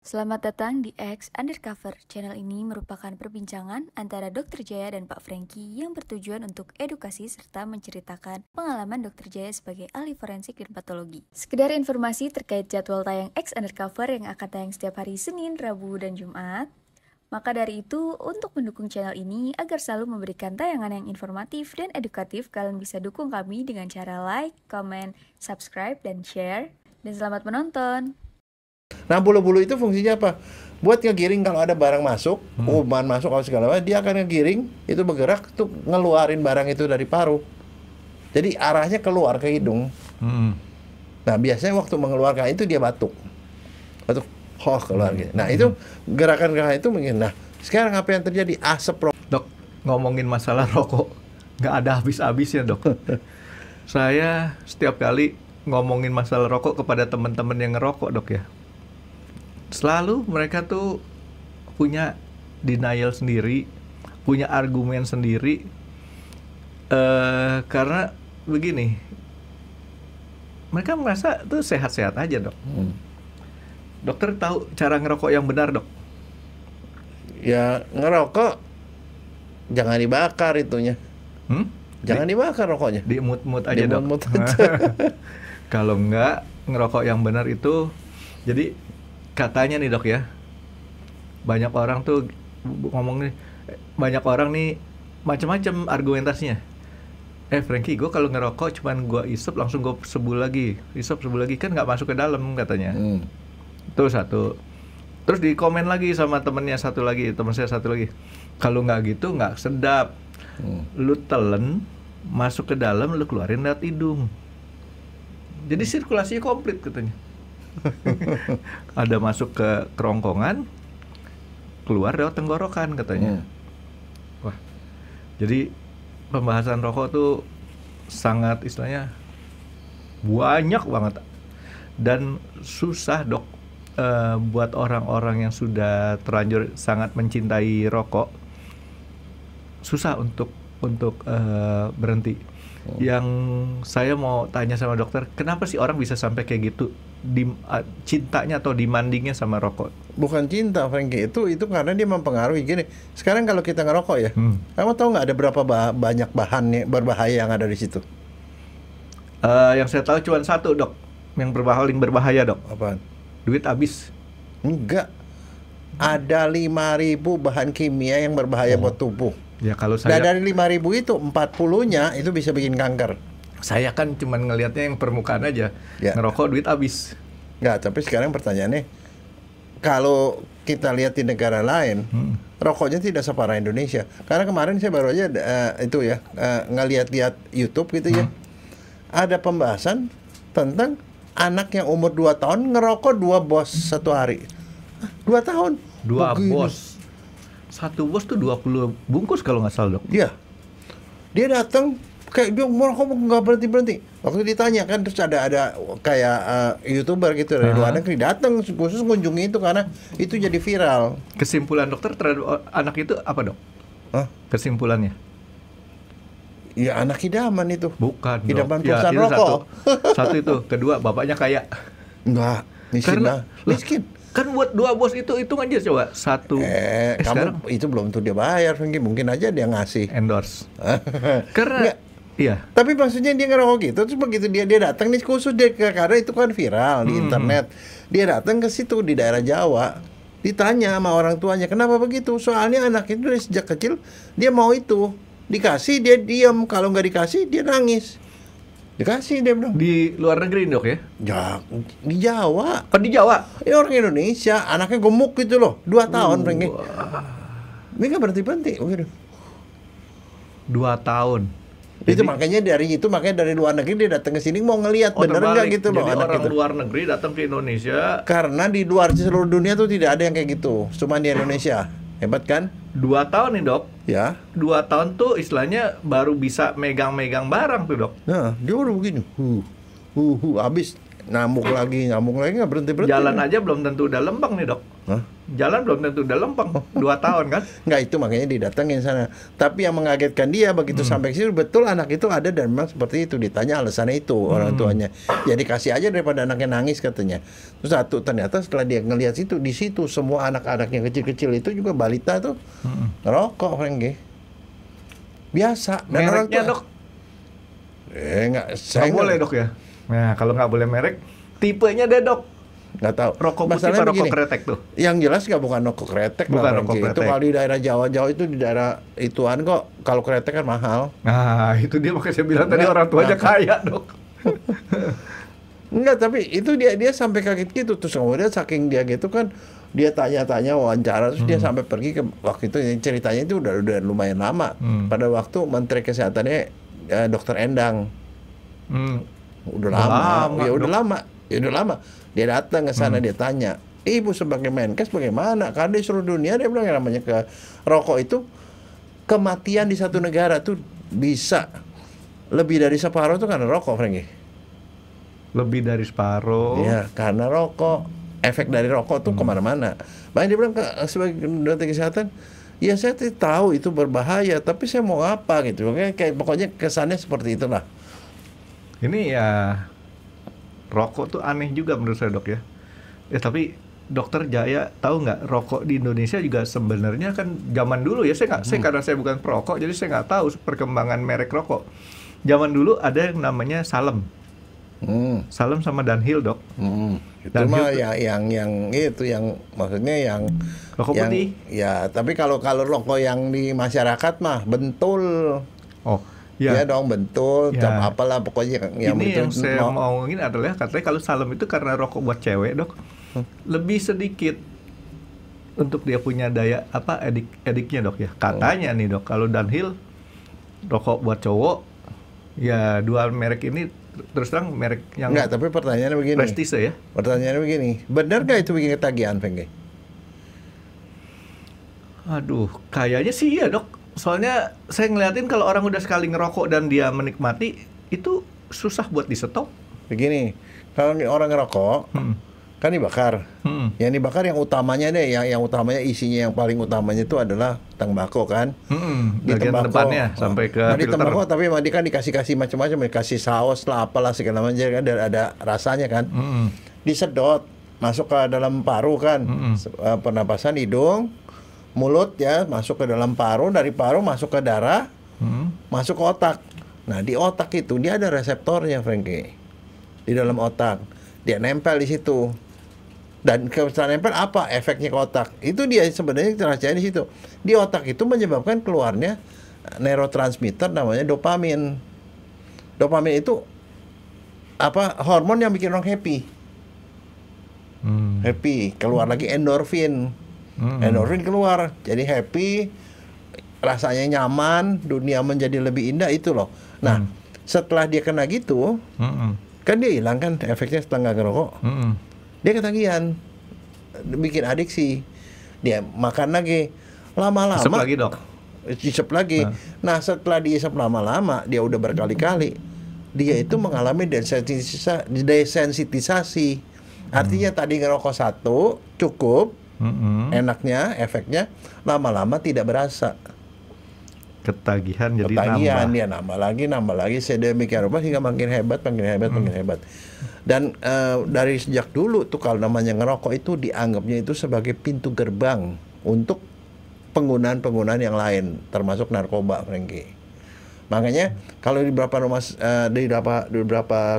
Selamat datang di X Undercover. Channel ini merupakan perbincangan antara Dr. Jaya dan Pak Franky yang bertujuan untuk edukasi serta menceritakan pengalaman Dr. Jaya sebagai ahli forensik dan patologi. Sekedar informasi terkait jadwal tayang X Undercover yang akan tayang setiap hari Senin, Rabu, dan Jumat. Maka dari itu, untuk mendukung channel ini agar selalu memberikan tayangan yang informatif dan edukatif, kalian bisa dukung kami dengan cara like, comment, subscribe, dan share. Dan selamat menonton! Nah, bulu-bulu itu fungsinya apa? Buat ngegiring kalau ada barang masuk, kuman masuk atau segala macam, dia akan ngegiring, itu bergerak tuh ngeluarin barang itu dari paru. Jadi arahnya keluar ke hidung. Nah, biasanya waktu mengeluarkan itu dia batuk. Batuk, keluar gitu. Nah, itu gerakan-gerakan itu mungkin. Nah, sekarang apa yang terjadi? Asap rokok. Dok, ngomongin masalah rokok, nggak ada habis-habisnya, Dok. Saya setiap kali ngomongin masalah rokok kepada teman-teman yang ngerokok, Dok ya, selalu mereka tuh punya denial sendiri, punya argumen sendiri, karena begini, mereka merasa tuh sehat-sehat aja, Dok. Dokter tahu cara ngerokok yang benar, Dok? Ya, ngerokok jangan dibakar itunya. Jangan dibakar rokoknya. Diemut-emut aja, Dok. Diemut aja. Kalau enggak, ngerokok yang benar itu, jadi katanya nih, Dok ya, banyak orang tuh ngomong nih, banyak orang nih macam-macam argumentasinya. Franky, gue kalau ngerokok cuman gue isep langsung gue sebul lagi, kan nggak masuk ke dalam katanya. Itu satu. Terus di komen lagi sama temen saya satu lagi, kalau nggak gitu nggak sedap. Lu telen masuk ke dalam, lu keluarin lewat hidung. Jadi sirkulasinya komplit katanya. Ada masuk ke kerongkongan, keluar lewat tenggorokan katanya. Wah, jadi pembahasan rokok tuh sangat istilahnya banyak banget dan susah, Dok, buat orang-orang yang sudah terlanjur sangat mencintai rokok, susah untuk berhenti. Yang saya mau tanya sama dokter, kenapa sih orang bisa sampai kayak gitu, cintanya atau demandingnya sama rokok? Bukan cinta, Franky, itu karena dia mempengaruhi. Gini, sekarang kalau kita ngerokok ya, kamu tahu nggak ada berapa banyak bahan berbahaya yang ada di situ? Yang saya tahu cuma satu, Dok, yang paling berbahaya, Dok. Apaan? Duit habis. Enggak, ada 5.000 bahan kimia yang berbahaya buat tubuh. Ya kalau saya, dari 5.000 itu 40-nya itu bisa bikin kanker. Saya kan cuma ngelihatnya yang permukaan aja. Ya. Ngerokok duit habis. Enggak, tapi sekarang pertanyaannya, kalau kita lihat di negara lain, rokoknya tidak separah Indonesia. Karena kemarin saya baru aja ngelihat YouTube gitu ya. Ada pembahasan tentang anak yang umur 2 tahun ngerokok 2 bos satu hari. 2 tahun? 2 bos. Satu bos tuh 20 bungkus kalau nggak salah, Dok. Iya. Dia datang kayak dia merokok nggak berhenti. Waktu ditanya kan, terus ada kayak YouTuber gitu dari luar negeri datang khusus kunjungi itu karena itu jadi viral. Kesimpulan dokter terhadap anak itu apa, Dok? Kesimpulannya? Ya anak idaman itu. Bukan, Dok. Idaman Ya, perusahaan itu rokok. Satu itu. Kedua, bapaknya kaya. Enggak, miskin. Kan buat 2 bos itu hitung aja coba. Satu. Kamu sekarang itu belum tentu dia bayar, mungkin aja dia ngasih. endorse. Karena iya. Tapi maksudnya dia ngerokok gitu, terus begitu dia datang nih khusus dia karena itu kan viral di internet. Dia datang ke situ di daerah Jawa. Ditanya sama orang tuanya, "Kenapa begitu?" Soalnya anak itu dari sejak kecil dia mau itu. Dikasih dia diam, kalau nggak dikasih dia nangis. Dikasih dia bilang. Di luar negeri, Dok ya? Ya, di Jawa. Di Jawa? Ini orang Indonesia, anaknya gemuk gitu loh, 2 tahun, Franky. Ini nggak berhenti-berhenti, begitu. 2 tahun. Makanya dari luar negeri dia datang ke sini mau ngelihat bener nggak gitu loh jadi anak orang gitu. luar negeri datang ke Indonesia. Karena di seluruh dunia tuh tidak ada yang kayak gitu, cuma di Indonesia. Hebat kan? 2 tahun nih, Dok. Ya. 2 tahun tuh istilahnya baru bisa megang-megang barang tuh, Dok. Nah, dia udah begini. Habis nyambung lagi nggak berhenti. Jalan aja belum tentu udah lempeng nih dok. Hah? Jalan belum tentu udah lempeng. 2 tahun kan? Nggak, itu makanya didatengin sana. Tapi yang mengagetkan dia begitu sampai sini betul anak itu ada dan memang seperti itu, ditanya alasannya itu orang tuanya. Ya dikasih aja daripada anaknya nangis katanya. Terus ternyata setelah dia ngelihat situ, di situ semua anak-anak yang kecil-kecil itu juga balita tuh ngerokok, Franky. Biasa. Dan orang Mereknya tua, dok? nggak, Nggak saya boleh dok ya? Nah kalau nggak boleh merek, tipenya deh dok. nggak tahu. Rokok putih Masalahnya apa rokok begini, kretek tuh? yang jelas nggak bukan rokok kretek Bukan lah, rokok Franky. Itu kretek. kalau di daerah Jawa itu di daerah ituan kok. Kalau kretek kan mahal. Nah itu dia makanya saya bilang tadi Nggak, orang tuanya nah. kaya dok. Enggak, tapi itu dia sampai kaget gitu. Terus kemudian saking dia gitu kan, dia tanya-tanya wawancara, terus dia sampai pergi ke waktu itu ceritanya itu udah lumayan lama. Pada waktu Menteri Kesehatannya Dokter Endang. Udah lama. Ya udah lama. Dia datang ke sana, dia tanya, "Ibu sebagai Menkes bagaimana? Karena di seluruh dunia," dia bilang, yang namanya ke rokok itu kematian di satu negara tuh bisa lebih dari separuh tuh karena rokok, Franky. Lebih dari separuh. Ya, karena rokok. Efek dari rokok tuh kemana-mana. Makanya dia bilang sebagai dokter kesehatan, ya saya tahu itu berbahaya, tapi saya mau apa gitu. Pokoknya kesannya seperti itulah. Ini ya rokok tuh aneh juga menurut saya dok ya. Ya tapi Dokter Jaya tahu nggak, rokok di Indonesia juga sebenarnya kan zaman dulu ya, saya karena saya bukan perokok jadi saya nggak tahu perkembangan merek rokok. Zaman dulu ada yang namanya Salem. Salem sama Dunhill dok. Itu Dunhill mah tuh- yang itu yang maksudnya yang Rokok yang, putih. ya, tapi kalau rokok yang di masyarakat mah bentul. Oh Ya, ya. dong, bentul, Ya. apalah pokoknya yang Ini yang bentul. saya mau ngomongin adalah katanya kalau Salem itu karena rokok buat cewek dok lebih sedikit untuk dia punya daya apa ediknya dok ya. Katanya nih dok, kalau Dunhill rokok buat cowok ya dua merek ini terus terang merek yang Enggak, tapi pertanyaannya begini. prestise ya. Pertanyaannya begini, benar nggak itu bikin ketagihan, Franky? Aduh, kayaknya sih iya dok. Soalnya saya ngeliatin kalau orang udah sekali ngerokok dan dia menikmati itu susah buat di stop. Begini, kalau orang ngerokok kan dibakar. Yang dibakar yang utamanya deh, yang utamanya isinya yang paling utamanya itu adalah tembakau kan. Di Bagian tembakau. depannya sampai ke Nah, di filter. tembakau tapi dia kan dikasih macam-macam, dikasih saus lah apalah segala macam kan, ada rasanya kan. Disedot masuk ke dalam paru kan. Pernapasan hidung, mulut ya, masuk ke dalam paru, dari paru masuk ke darah, masuk ke otak. Nah, di otak itu dia ada reseptornya, Franky. Di dalam otak. Dia nempel di situ. Dan setelah nempel apa efeknya ke otak? Itu dia sebenarnya rahasianya di situ. Di otak itu menyebabkan keluarnya neurotransmitter namanya dopamin. Dopamin itu apa? Hormon yang bikin orang happy. Happy. Keluar lagi endorfin. Endorfin keluar. Jadi happy, rasanya nyaman, dunia menjadi lebih indah, itu loh. Nah, setelah dia kena gitu, kan dia hilang kan efeknya setelah nggak ngerokok. Dia ketagihan, bikin adiksi, dia makan lagi, lama-lama Isep lagi dok. Isep lagi. Nah, setelah diisep lama-lama, dia udah berkali-kali, dia itu mengalami desensitisasi. Artinya tadi ngerokok satu cukup, enaknya, efeknya, lama-lama tidak berasa. Ketagihan jadi Ketagihan, nambah. dia nambah lagi sedemikian rupa hingga makin hebat. Dan dari sejak dulu tuh kalau namanya ngerokok itu dianggapnya itu sebagai pintu gerbang untuk penggunaan yang lain, termasuk narkoba, Franky. Makanya kalau di beberapa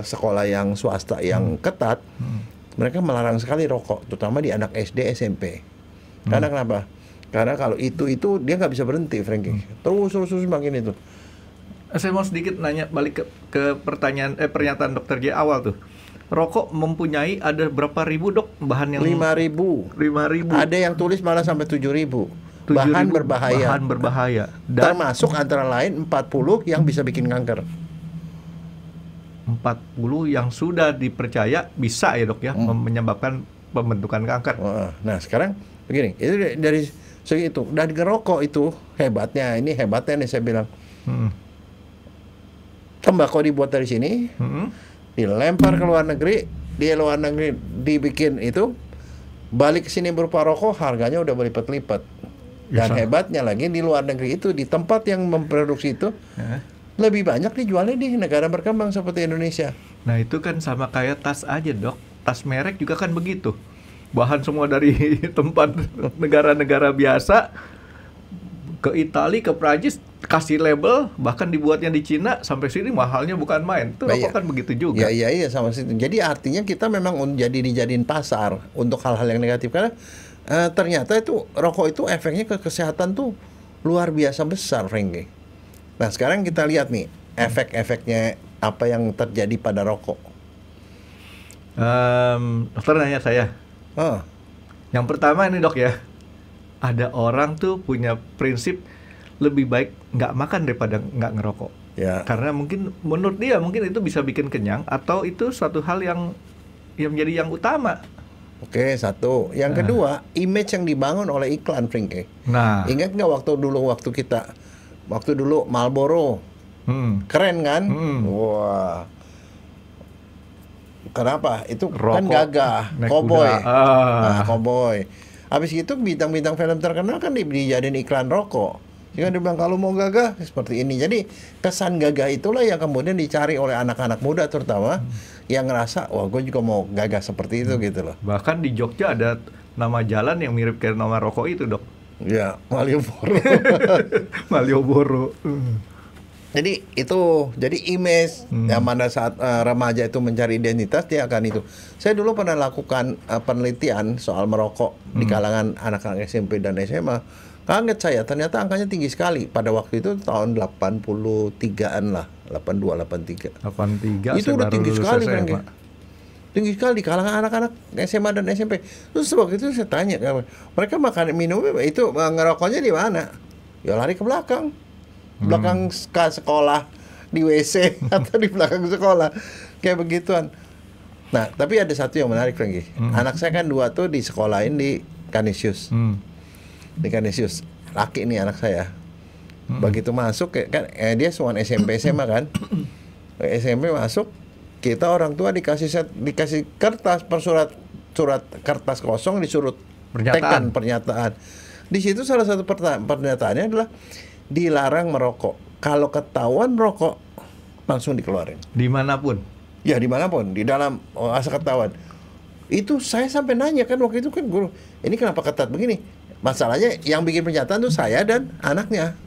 sekolah yang swasta yang ketat, mereka melarang sekali rokok, terutama di anak SD, SMP. Karena kenapa? Karena kalau itu dia nggak bisa berhenti, Franky. Terus makin itu. Saya mau sedikit nanya balik ke pernyataan Dokter J awal tuh. Rokok mempunyai ada berapa ribu dok bahan yang 5.000. 5.000. Ada yang tulis malah sampai 7.000. Bahan berbahaya. Bahan berbahaya. Dan Termasuk antara lain 40 yang bisa bikin kanker. 40 yang sudah dipercaya bisa ya dok ya menyebabkan pembentukan kanker. Nah, sekarang begini, itu dari segi itu, dan ngerokok itu hebatnya nih saya bilang. Tembakau dibuat dari sini, dilempar ke luar negeri, di luar negeri dibikin itu, balik ke sini berupa rokok harganya udah berlipat-lipat. Dan Bisa. hebatnya lagi di luar negeri itu, di tempat yang memproduksi itu lebih banyak dijualnya di negara berkembang seperti Indonesia. Nah itu kan sama kayak tas aja dok, tas merek juga kan begitu. Bahan semua dari tempat negara-negara biasa, ke Italia, ke Prancis, kasih label, bahkan dibuatnya di Cina, sampai sini mahalnya bukan main. Itu Nah, rokok iya. kan begitu juga. Iya sama situ. Jadi artinya kita memang dijadiin pasar untuk hal-hal yang negatif, karena ternyata itu rokok itu efeknya ke kesehatan tuh luar biasa besar, Frankie. Nah sekarang kita lihat nih efek-efeknya apa yang terjadi pada rokok. Dokter nanya saya, Oh, yang pertama ini dok ya, ada orang tuh punya prinsip lebih baik nggak makan daripada nggak ngerokok. ya. Karena mungkin menurut dia mungkin itu bisa bikin kenyang, atau itu suatu hal yang menjadi yang utama. Oke, satu. Yang kedua, image yang dibangun oleh iklan, Frankie. Nah, Ingat nggak waktu dulu Marlboro keren kan? Wah. Kenapa? Itu kan Rokok gagah, naik cowboy. kuda. Nah, cowboy. Habis itu bintang-bintang film terkenal kan dijadiin iklan rokok. Jadi dia bilang kalau mau gagah seperti ini. Jadi kesan gagah itulah yang kemudian dicari oleh anak-anak muda terutama yang ngerasa wah gue juga mau gagah seperti itu gitu loh. bahkan di Jogja ada nama jalan yang mirip kayak nama rokok itu dok. Ya, Malioboro. Malioboro. Jadi image yang mana saat remaja itu mencari identitas dia akan itu. Saya dulu pernah lakukan penelitian soal merokok di kalangan anak-anak SMP dan SMA. Kaget saya, ternyata angkanya tinggi sekali. Pada waktu itu tahun 83-an lah, 82, 83. 83 Itu saya udah baru tinggi lulus sekali SMA. kan. Tinggi sekali di kalangan anak-anak SMA dan SMP. Terus waktu itu saya tanya, mereka makan minumnya itu ngerokoknya di mana? Ya lari ke belakang. Belakang sekolah, di WC atau di belakang sekolah. Kayak begituan. Nah, tapi ada satu yang menarik lagi. Anak saya kan dua tuh disekolahin di Canisius. Di Canisius. Laki nih anak saya. Begitu masuk kan dia semua SMP SMA kan. SMP masuk, kita orang tua dikasih kertas surat kertas kosong disuruh tekan pernyataan. Di situ salah satu pernyataannya adalah dilarang merokok. Kalau ketahuan merokok langsung dikeluarin. Dimanapun. Ya dimanapun, di dalam asal ketahuan. Itu saya sampai nanya kan waktu itu kan guru, ini kenapa ketat begini? Masalahnya yang bikin pernyataan tuh saya dan anaknya.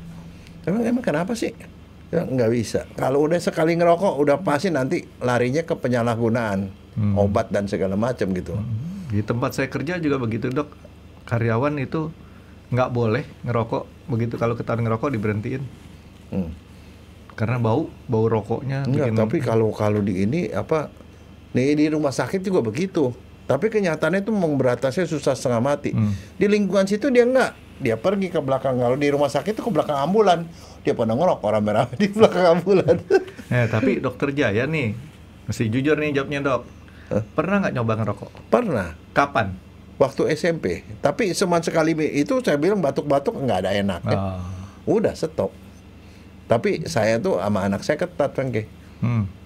Emang kenapa sih? Ya, nggak bisa. Kalau udah sekali ngerokok, udah pasti nanti larinya ke penyalahgunaan obat dan segala macam gitu. Di tempat saya kerja juga begitu dok. Karyawan itu nggak boleh ngerokok. Begitu kalau ketahuan ngerokok diberhentiin. Karena bau rokoknya. Enggak, tapi kalau di ini nih di rumah sakit juga begitu. Tapi kenyataannya itu memberantasnya susah setengah mati. Di lingkungan situ dia enggak. Dia pergi ke belakang. Kalau di rumah sakit itu ke belakang ambulan. Dia pada ngerokok rame-rame di belakang ambulan. Tapi dokter Jaya nih, mesti jujur nih jawabnya dok. Pernah nggak nyoba ngerokok? Pernah. Kapan? Waktu SMP. Tapi cuma sekali itu saya bilang batuk-batuk nggak ada enak. Udah stop. Tapi saya tuh sama anak saya ketat kan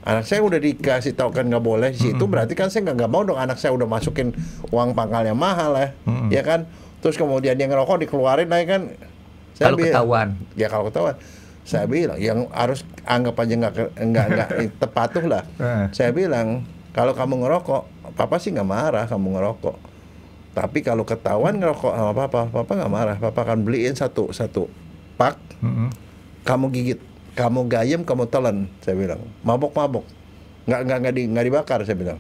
anak saya udah dikasih tahu kan nggak boleh di situ, berarti kan saya nggak mau dong anak saya udah masukin uang pangkal yang mahal ya kan. Terus kemudian dia ngerokok dikeluarin lagi kan. Kalau ketahuan. Ya kalau ketahuan. Saya bilang yang harus anggap aja nggak tepatuh lah. Saya bilang kalau kamu ngerokok, papa sih nggak marah kamu ngerokok. Tapi kalau ketahuan ngerokok sama papa nggak marah. Papa akan beliin satu pak. Kamu gigit, kamu gayem, kamu telan. Saya bilang, mabok. Nggak dibakar. Saya bilang.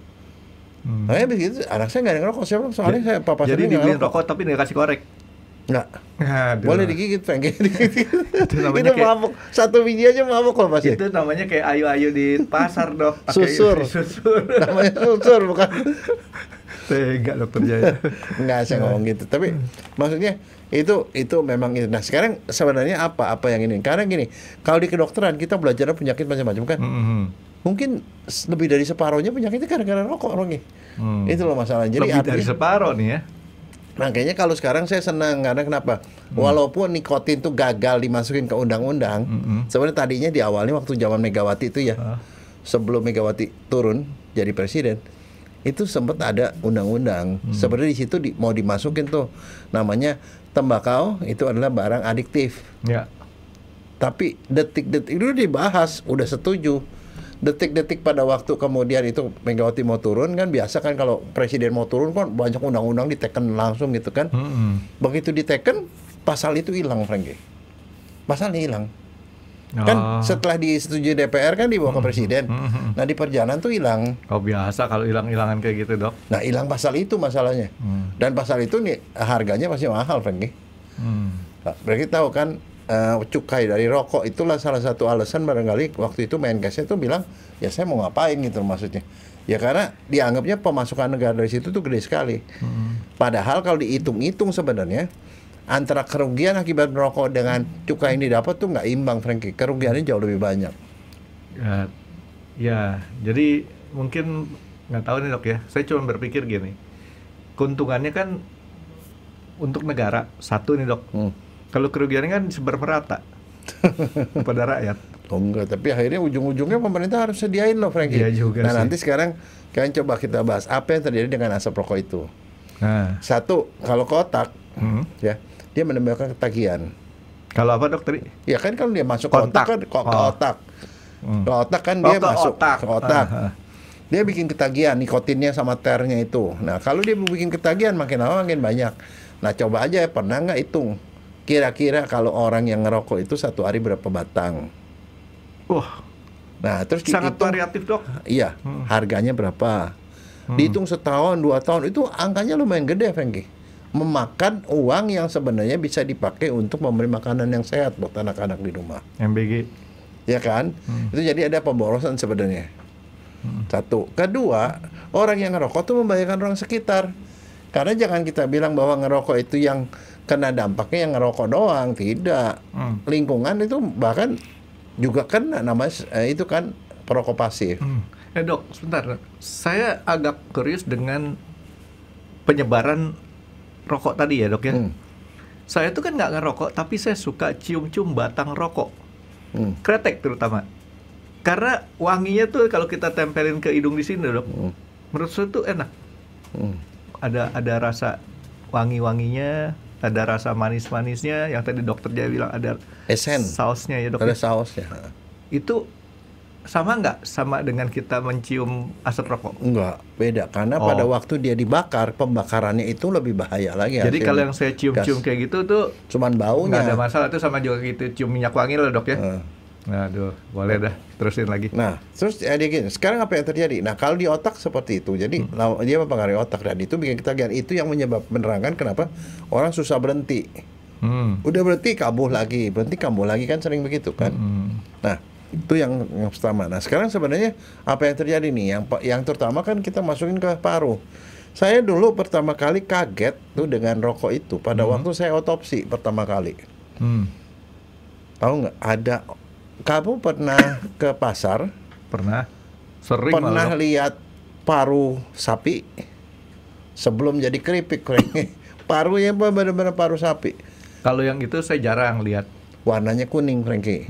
Makanya begitu. Anak saya nggak ada ngerokok. Saya bilang, soalnya saya papa jadi sendiri dibeliin rokok tapi nggak kasih korek. Nggak. Aduh. Boleh digigit, Frank. Itu namanya Itu mabok. Satu biji aja mabok loh pasti. Itu namanya kayak ayu-ayu di pasar dok. Susur. Namanya susur bukan. Tega dokter Jaya. Enggak, saya ngomong gitu. Tapi maksudnya itu memang itu. Nah sekarang sebenarnya apa yang ini? Karena gini, kalau di kedokteran kita belajar penyakit macam-macam kan. Mungkin lebih dari separuhnya penyakitnya gara-gara rokok, Rongi. Itu loh masalah. Jadi lebih dari separuh nih ya. Makanya kalau sekarang saya senang karena kenapa? Walaupun nikotin tuh gagal dimasukin ke undang-undang, sebenarnya tadinya di awalnya waktu zaman Megawati itu ya, sebelum Megawati turun jadi presiden, itu sempat ada undang-undang. Sebenarnya di situ mau dimasukin tuh namanya tembakau itu adalah barang adiktif. Ya. Tapi detik-detik itu dibahas, udah setuju. Detik-detik pada waktu kemudian itu Megawati mau turun kan biasa kan kalau presiden mau turun kan banyak undang-undang diteken langsung gitu kan. Begitu diteken pasal itu hilang, Frankie. Pasalnya hilang. Kan setelah disetujui DPR kan dibawa ke presiden. Nah di perjalanan tuh hilang. Oh biasa kalau hilang-hilangan kayak gitu, Dok. Nah hilang pasal itu masalahnya. Dan pasal itu nih harganya pasti mahal, Frankie. Nah, berarti tahu kan cukai dari rokok itulah salah satu alasan barangkali waktu itu Menkesnya tuh bilang ya saya mau ngapain gitu maksudnya. Ya karena dianggapnya pemasukan negara dari situ tuh gede sekali. Padahal kalau dihitung-hitung sebenarnya antara kerugian akibat merokok dengan cukai yang didapat tuh nggak imbang, Frankie. Kerugiannya jauh lebih banyak. Ya, jadi mungkin nggak tahu nih Dok ya. Saya cuma berpikir gini, keuntungannya kan untuk negara satu nih Dok. Kalau kerugiannya kan sebar merata pada rakyat. Oh enggak, tapi akhirnya ujung-ujungnya pemerintah harus sediain loh, Frankie. Iya juga nah sih. nanti sekarang kalian coba kita bahas apa yang terjadi dengan asap rokok itu. Nah, Satu, kalau ke otak, ya dia menimbulkan ketagihan. kalau apa Dok tadi? Ya kan kalau dia masuk ke otak kan ke otak. Ke otak kan dia ke masuk otak. ke otak. Dia bikin ketagihan, nikotinnya sama ternya itu. Nah kalau dia bikin ketagihan makin lama makin banyak. Nah coba aja pernah nggak hitung kira-kira kalau orang yang ngerokok itu satu hari berapa batang? Wah, Nah terus sangat dihitung, variatif Dok. iya harganya berapa? Dihitung setahun 2 tahun itu angkanya lumayan gede, Frankie. Memakan uang yang sebenarnya bisa dipakai untuk membeli makanan yang sehat buat anak-anak di rumah. MBG. Ya kan? Itu jadi ada pemborosan sebenarnya. Satu. Kedua, orang yang ngerokok tuh membahayakan orang sekitar. Karena jangan kita bilang bahwa ngerokok itu yang kena dampaknya yang ngerokok doang. Tidak. Lingkungan itu bahkan juga kena namanya itu kan perokok pasif. Dok, sebentar. Saya agak curious dengan penyebaran rokok tadi ya Dok ya. Saya tuh kan nggak ngerokok, tapi saya suka cium-cium batang rokok. Kretek terutama. Karena wanginya tuh kalau kita tempelin ke hidung di sini Dok, menurut saya tuh enak. Ada rasa wangi-wanginya, ada rasa manis-manisnya. Yang tadi dokter Jaya bilang ada Esen. sausnya ya Dok. Ada sausnya. Itu sama nggak sama dengan kita mencium asap rokok? Enggak, beda. Karena pada waktu dia dibakar, pembakarannya itu lebih bahaya lagi. Jadi kalau yang saya cium-cium kayak gitu tuh cuman baunya. nggak ada masalah, itu sama juga gitu cium minyak wangi loh Dok ya. Aduh, boleh dah, terusin lagi. Nah, terus dia gini, sekarang apa yang terjadi? Nah, kalau di otak seperti itu, jadi dia mempengaruhi otak dan itu bikin ketagihan. Itu yang menerangkan kenapa orang susah berhenti. Udah berhenti kambuh lagi, berhenti kambuh lagi kan sering begitu kan. Nah, itu yang pertama. Nah, sekarang sebenarnya apa yang terjadi nih? Yang terutama kan kita masukin ke paru. Saya dulu pertama kali kaget tuh dengan rokok itu pada waktu saya otopsi pertama kali. Tahu nggak? Kamu pernah ke pasar? Pernah? Sering Pernah malah. lihat paru sapi sebelum jadi keripik? Parunya benar-benar paru sapi. Kalau yang itu saya jarang lihat. Warnanya kuning, Frankie.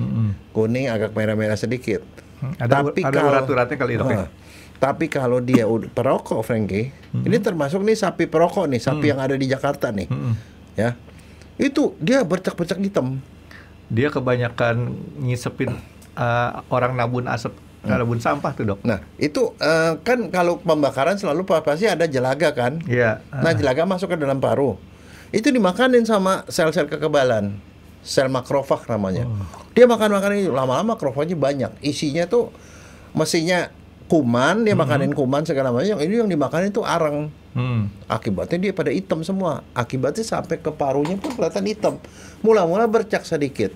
Kuning agak merah-merah sedikit. Ada Tapi ada kalau- urat-uratnya kali Dok ya? Tapi kalau dia perokok, Frankie, ini termasuk nih sapi perokok nih, sapi yang ada di Jakarta nih, ya, itu dia bercak-bercak hitam. Dia kebanyakan ngisepin orang nabun asap, nabun sampah tuh Dok. Nah, itu kan kalau pembakaran selalu pasti ada jelaga kan. Iya. Nah, jelaga masuk ke dalam paru. Itu dimakanin sama sel-sel kekebalan. Sel makrofag namanya. Dia makan itu lama-lama makrofagnya banyak. Isinya tuh mestinya kuman, dia makanin kuman segala macam. Ini yang dimakanin itu arang. Akibatnya dia pada hitam semua. Akibatnya sampai ke parunya pun kelihatan hitam. Mula-mula bercak sedikit.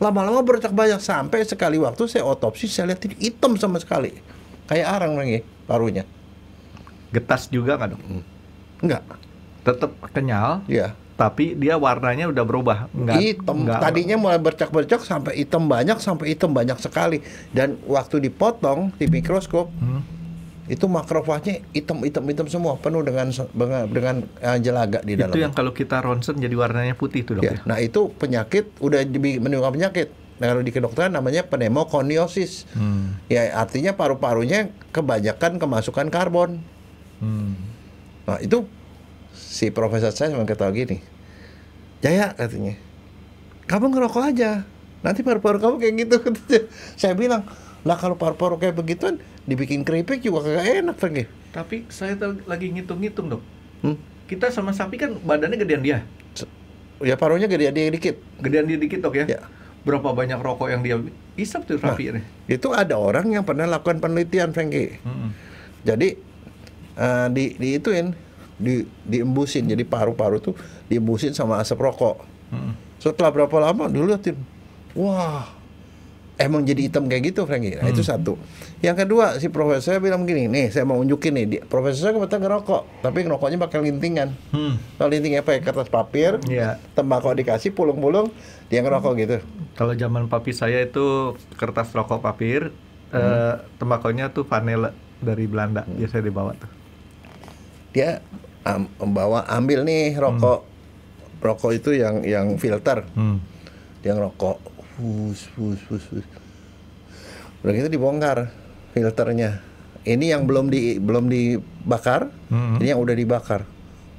Lama-lama bercak banyak sampai sekali waktu saya otopsi saya lihat hitam sama sekali. Kayak arang lagi parunya. Getas juga nggak Dok? Enggak. Tetap kenyal, Ya. tapi dia warnanya udah berubah. Hitam. Tadinya mulai bercak-bercak sampai hitam banyak sekali. Dan waktu dipotong di mikroskop itu makrofagnya hitam semua, penuh dengan jelaga di dalam. Itu yang kalau kita ronsen jadi warnanya putih tuh Dok Ya. ya? Nah itu penyakit udah menimbulkan penyakit. Nah, kalau di kedokteran namanya pneumokoniosis. Ya artinya paru-parunya kebanyakan kemasukan karbon. Nah itu si profesor saya memang ketawa gini, Jaya katanya, kamu ngerokok aja, nanti paru-paru kamu kayak gitu katanya. Saya bilang, lah kalau paru-paru kayak begituan dibikin keripik juga kagak enak Franky. Tapi saya lagi ngitung-ngitung dok. Kita sama sapi kan badannya gedean dia. Ya parunya gedean dia dikit. Gedean dia dikit dok ya. Ya. Berapa banyak rokok yang dia isap tuh sapi ini? Itu ada orang yang pernah lakukan penelitian Franky. Jadi diembusin, jadi paru-paru tuh diembusin sama asap rokok. Setelah berapa lama dulu liatin, wah emang jadi hitam kayak gitu Franky. Nah itu satu. Yang kedua si profesor saya bilang gini, nih saya mau unjukin nih, profesor saya kebetulan ngerokok, tapi ngerokoknya pakai lintingan. Kalau lintingnya pakai kertas papir, tembakau dikasih pulung-pulung, dia ngerokok gitu. Kalau zaman papi saya itu kertas rokok papir, tembakaunya tuh vanilla dari Belanda, biasanya dibawa tuh. Dia ambil nih rokok itu yang filter. Dia ngerokok, udah gitu dibongkar filternya. Ini yang belum dibakar, ini yang udah dibakar.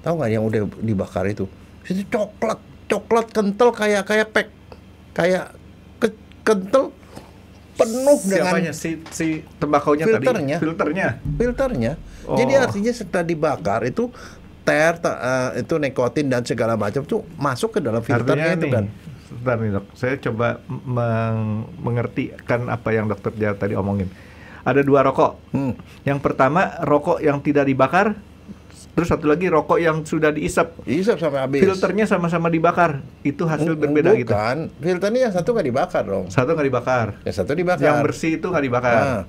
Tahu nggak yang udah dibakar itu? Itu coklat kental kayak pek, kayak kental penuh dengan si tembakaunya filternya. Oh. Jadi artinya setelah dibakar itu itu nikotin dan segala macam tuh masuk ke dalam filternya itu kan. Sebentar nih dok, saya coba mengertikan apa yang dokter Jaya tadi omongin. Ada 2 rokok. Yang pertama rokok yang tidak dibakar, terus satu lagi rokok yang sudah diisap sampai habis. Filternya sama-sama dibakar, itu hasil berbeda gitu. Bukan, filternya yang satu nggak dibakar dong. Satu nggak dibakar. Yang satu dibakar. Yang bersih itu nggak dibakar.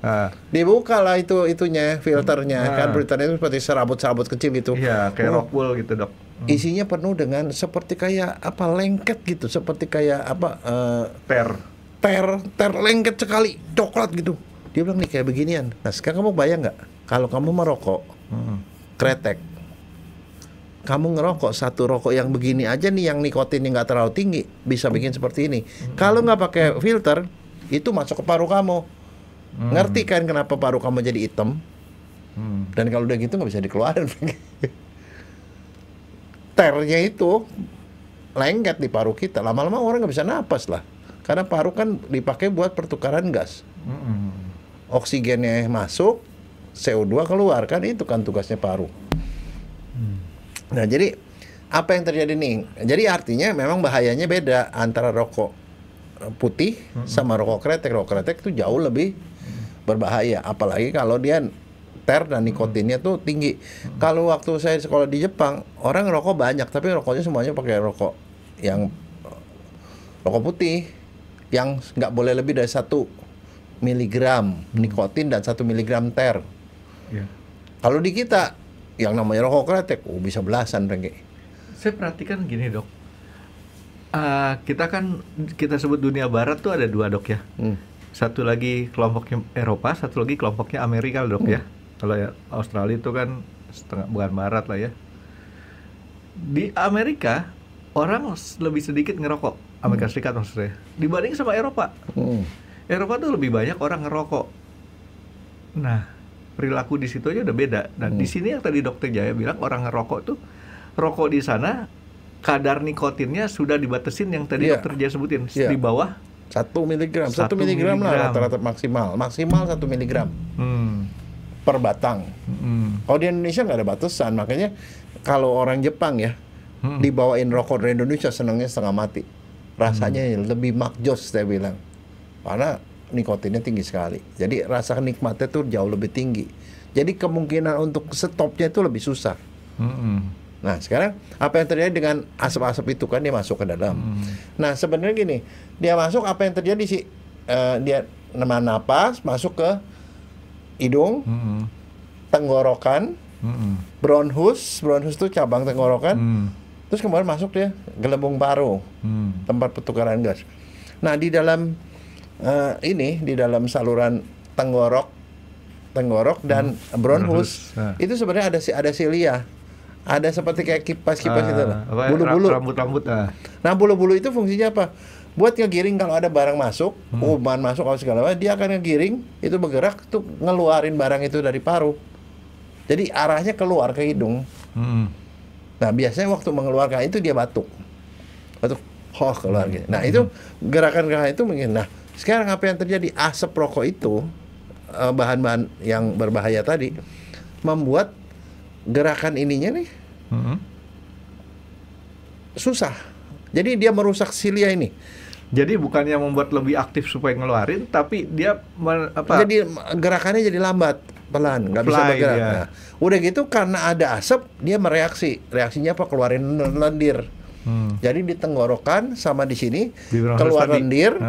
Dibuka lah itunya filternya, kan filternya itu seperti serabut-serabut kecil gitu. Iya, kayak rockwool gitu dok. Isinya penuh dengan seperti kayak apa lengket gitu, seperti kayak apa ter lengket sekali, coklat gitu. Dia bilang nih kayak beginian. Nah sekarang kamu bayang nggak kalau kamu merokok kretek, kamu ngerokok satu rokok yang begini aja nih, yang nikotinnya nggak terlalu tinggi, bisa bikin seperti ini. Kalau nggak pakai filter, itu masuk ke paru kamu. Ngerti kan kenapa paru kamu jadi hitam? Dan kalau udah gitu nggak bisa dikeluarin. Ternya itu lengket di paru kita, lama-lama orang nggak bisa napas lah, karena paru kan dipakai buat pertukaran gas. Oksigennya masuk, CO2 keluar, kan itu kan tugasnya paru. Nah jadi apa yang terjadi nih? Jadi artinya memang bahayanya beda antara rokok putih sama rokok kretek. Rokok kretek itu jauh lebih berbahaya, apalagi kalau dia ter dan nikotinnya tuh tinggi. Kalau waktu saya sekolah di Jepang, orang ngerokok banyak, tapi rokoknya semuanya pakai rokok putih yang nggak boleh lebih dari 1 miligram nikotin dan 1 miligram ter. Kalau di kita yang namanya rokok kretek, bisa belasan Franky. Saya perhatikan gini dok, kita sebut dunia barat tuh ada 2 dok ya. Satu lagi kelompoknya Eropa, satu lagi kelompoknya Amerika dok ya. Kalau ya Australia itu kan bukan barat lah ya. Di Amerika orang lebih sedikit ngerokok, Amerika Serikat maksudnya, dibanding sama Eropa. Eropa tuh lebih banyak orang ngerokok. Nah, perilaku di situ aja udah beda. Dan di sini yang tadi Dokter Jaya bilang orang ngerokok tuh, rokok di sana kadar nikotinnya sudah dibatasin yang tadi Dokter Jaya sebutin, di bawah 1 miligram, 1 miligram lah rata-rata maksimal 1 miligram per batang. Kalau di Indonesia nggak ada batasan, makanya kalau orang Jepang ya dibawain rokok dari Indonesia senangnya setengah mati. Rasanya lebih makjos saya bilang, karena nikotinnya tinggi sekali. Jadi rasa nikmatnya tuh jauh lebih tinggi. Jadi kemungkinan untuk stopnya itu lebih susah. Nah sekarang apa yang terjadi dengan asap-asap itu kan dia masuk ke dalam. Nah sebenarnya gini, dia masuk, apa yang terjadi sih? Dia napas masuk ke hidung, tenggorokan, bronchus itu cabang tenggorokan, terus kemudian masuk dia gelembung paru, tempat pertukaran gas. Nah di dalam di dalam saluran tenggorok dan bronchus itu sebenarnya ada silia, ada seperti kayak kipas-kipas gitu lah, bulu-bulu, rambut-rambut. Nah bulu-bulu itu fungsinya apa? Buat ngegiring kalau ada barang masuk, kuman masuk atau segala macam, dia akan ngegiring, itu bergerak tuh ngeluarin barang itu dari paru. Jadi arahnya keluar ke hidung. Nah biasanya waktu mengeluarkan itu dia batuk, keluar gitu. Nah itu gerakan-gerakan itu mungkin. Nah sekarang apa yang terjadi? Asap rokok itu bahan-bahan yang berbahaya tadi membuat gerakan ininya nih susah. Jadi dia merusak silia ini. Jadi bukannya membuat lebih aktif supaya ngeluarin, tapi dia Jadi gerakannya jadi lambat, pelan, nggak bisa bergerak. Nah, udah gitu karena ada asap, dia mereaksi. Reaksinya apa? Keluarin lendir. Jadi di tenggorokan sama di sini keluar lendir,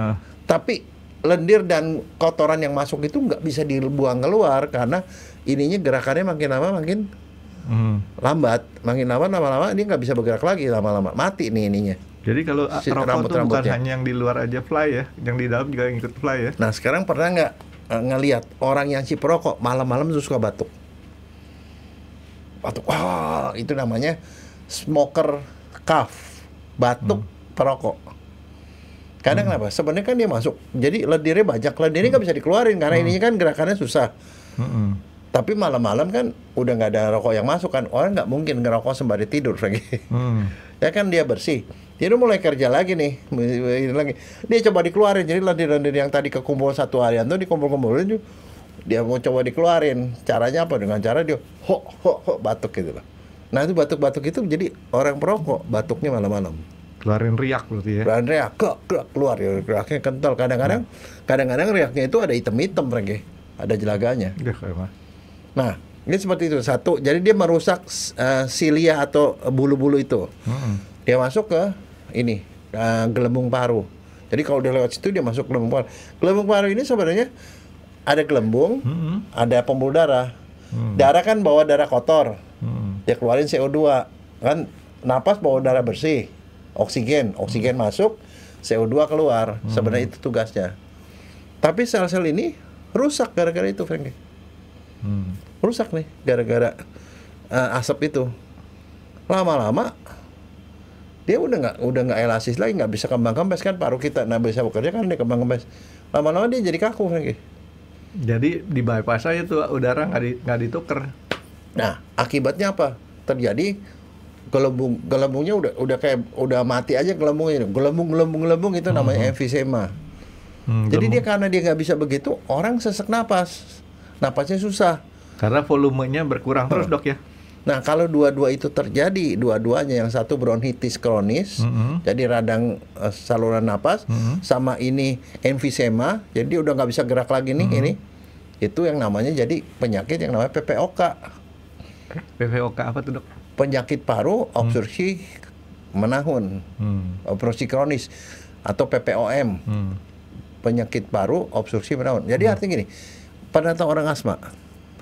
tapi lendir dan kotoran yang masuk itu nggak bisa dibuang keluar karena ininya gerakannya makin lama makin lambat, makin lama dia nggak bisa bergerak lagi, lama-lama mati nih ininya. Jadi kalau rokok itu bukan hanya yang di luar aja fly ya, yang di dalam juga ikut fly ya. Nah sekarang pernah nggak ngelihat orang yang si perokok malam-malam suka batuk? Wah itu namanya smoker cough, batuk perokok. Kadang kenapa? Sebenarnya kan dia masuk, jadi lendirnya banyak, lendirnya nggak bisa dikeluarin karena ininya kan gerakannya susah. Tapi malam-malam kan udah nggak ada rokok yang masuk kan, orang nggak mungkin ngerokok sembari tidur, Franky. Ya kan dia bersih, dia udah mulai kerja lagi nih, dia coba dikeluarin, jadi lendir-lendir yang tadi kekumpul satu harian tuh dikumpul-kumpulin, dia mau coba dikeluarin, caranya apa? Dengan cara dia batuk gitu loh. Nah itu batuk-batuk itu jadi orang perokok batuknya malam-malam. Keluarin riak berarti ya? Keluarin riak, keluar ya, riaknya kental. Kadang-kadang riaknya itu ada hitam-hitam, Franky, ada jelaganya. Nah, ini seperti itu. Satu, jadi dia merusak silia atau bulu-bulu itu. Dia masuk ke ini, gelembung paru. Jadi kalau dia lewat situ dia masuk gelembung paru. Gelembung paru ini sebenarnya ada gelembung, ada pembuluh darah. Darah kan bawa darah kotor. Dia keluarin CO2. Kan napas bawa darah bersih. Oksigen masuk, CO2 keluar. Sebenarnya itu tugasnya. Tapi sel-sel ini rusak gara-gara itu, Franky. Rusak nih gara-gara asap itu. Lama-lama dia udah nggak elastis lagi, nggak bisa kembang-kempes kan, paru kita nggak bisa bekerja kan, dia kembang-kempes. Lama-lama dia jadi kaku lagi. Jadi di bypass aja tuh udara nggak dituker. Nah akibatnya apa? Terjadi gelembungnya udah mati aja gelembungnya. Gelembung itu namanya emfisema. Jadi dia karena dia nggak bisa begitu, orang sesak napasnya susah. Karena volumenya berkurang terus, Dok ya. Nah, kalau dua-dua itu terjadi, dua-duanya, yang satu bronkitis kronis, jadi radang saluran napas, sama ini emfisema, jadi udah nggak bisa gerak lagi nih ini. Itu yang namanya jadi penyakit yang namanya PPOK. PPOK apa tuh, Dok? Penyakit paru obstruksi menahun, obstruksi kronis, atau PPOM. Penyakit paru obstruksi menahun. Jadi artinya gini, pernah tahu orang asma?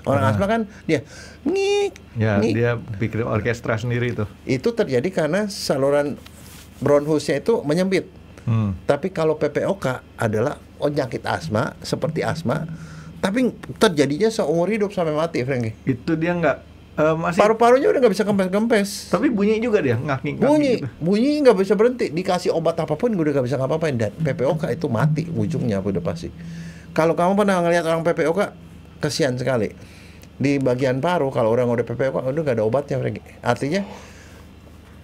Orang asma kan dia ngik. Dia bikin orkestra sendiri itu. Itu terjadi karena saluran bronchusnya itu menyempit. Tapi kalau PPOK adalah penyakit asma, seperti asma, tapi terjadinya seumur hidup sampai mati, Franky. Itu dia nggak masih paru-parunya udah nggak bisa kempes-kempes. Tapi bunyi juga dia ngakik bunyi gitu. Bunyi nggak bisa berhenti. Dikasih obat apapun udah nggak bisa ngapa-ngapain. Dan PPOK itu mati ujungnya udah pasti. Kalau kamu pernah ngelihat orang PPOK, kesian sekali. Di bagian paru kalau orang udah PPOK udah nggak ada obatnya, Franky. Artinya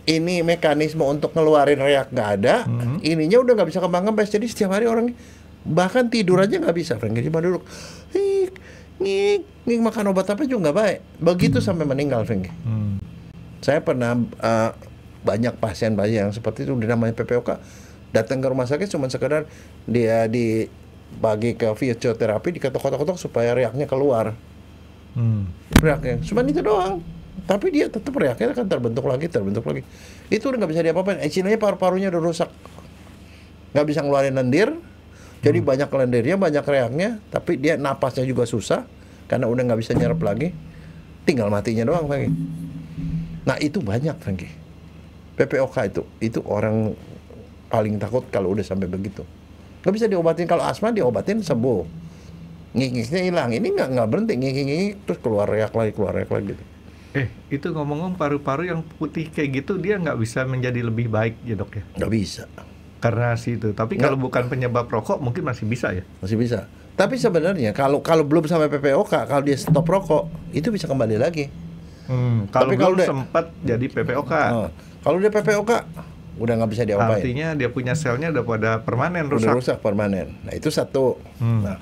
ini mekanisme untuk ngeluarin reak nggak ada, ininya udah nggak bisa kembang-kempes. Jadi setiap hari orang bahkan tidur aja nggak bisa, Franky. Cuma duduk, ngik makan obat apa juga nggak baik. Begitu sampai meninggal, Franky. Saya pernah banyak pasien yang seperti itu, namanya PPOK, datang ke rumah sakit cuma sekedar dia dibagi ke fisioterapi, diketok-ketok supaya reaknya keluar. Reaknya, cuma itu doang. Tapi dia tetap reaknya kan terbentuk lagi. Itu udah nggak bisa diapa-apain. Istilahnya paru-parunya udah rusak, nggak bisa ngeluarin lendir. Jadi banyak lendirnya, banyak reaknya, tapi dia napasnya juga susah karena udah nggak bisa nyerap lagi. Tinggal matinya doang, Franky. Nah itu banyak, Franky. PPOK itu orang paling takut kalau udah sampai begitu. Nggak bisa diobatin. Kalau asma diobatin sembuh, ngik-ngiknya hilang. Ini nggak berhenti, ngik-ngik terus keluar reak lagi gitu. Itu ngomong-ngomong, paru-paru yang putih kayak gitu dia nggak bisa menjadi lebih baik ya, Dok ya? Nggak bisa. Karena itu. Tapi kalau bukan penyebab rokok mungkin masih bisa ya? Masih bisa. Tapi sebenarnya kalau belum sampai PPOK, kalau dia stop rokok, itu bisa kembali lagi. Kalau Tapi kalau belum dia- sempat jadi PPOK. Kalau dia PPOK, udah nggak bisa diapain. Artinya dia punya selnya udah pada permanen Udah rusak. rusak permanen. Nah itu satu. Nah,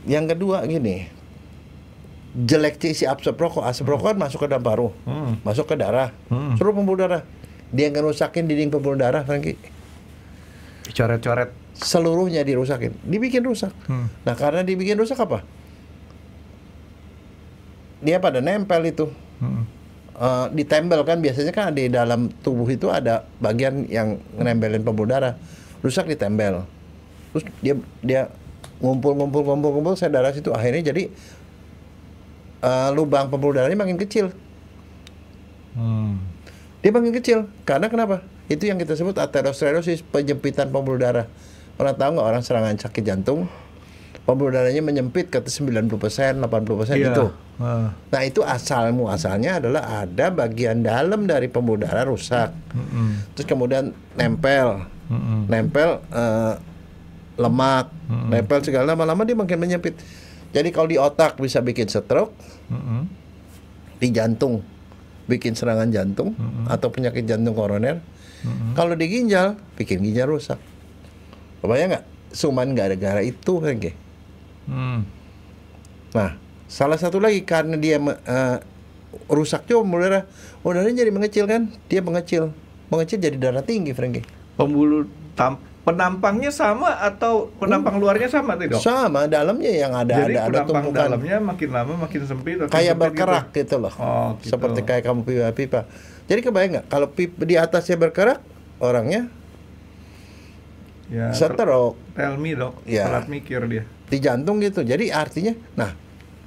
yang kedua gini, jeleknya isi asap rokok kan masuk ke dalam paru, masuk ke darah, suruh pembuluh darah. Dia ngerusakin dinding pembuluh darah, Franky. Coret-coret. Seluruhnya dirusakin, dibikin rusak. Nah karena dibikin rusak apa? Dia pada nempel itu. Ditempel kan, biasanya kan di dalam tubuh itu ada bagian yang nempelin pembuluh darah, rusak ditempel, terus dia ngumpul saya darah situ, akhirnya jadi lubang pembuluh darahnya makin kecil. Dia makin kecil karena kenapa? Itu yang kita sebut aterosklerosis, penyempitan pembuluh darah. Pernah tahu nggak orang serangan sakit jantung pembuluh darahnya menyempit ke 90%, 80% itu. Nah itu asalnya adalah ada bagian dalam dari pembuluh darah rusak. Terus kemudian nempel lemak, nempel segala, lama-lama dia makin menyempit. Jadi kalau di otak bisa bikin stroke, di jantung bikin serangan jantung atau penyakit jantung koroner. Kalau di ginjal bikin ginjal rusak. Kebayang nggak? Cuman gara-gara itu, Franky. Nah, salah satu lagi karena dia rusak juga pembuluh darah, darahnya jadi mengecil kan? Dia mengecil jadi darah tinggi, Franky. Penampangnya sama atau penampang luarnya sama tuh, Dok? Sama, dalamnya yang Jadi ada penampang tumpukan. dalamnya makin lama makin sempit. Kayak berkerak gitu loh. Oh, gitu. Seperti kayak kamu pipa. Jadi kebayang nggak kalau di atasnya berkerak, orangnya Ya, stroke. tell me, Dok. Ya. Telat mikir dia. Di jantung gitu. Jadi artinya, nah,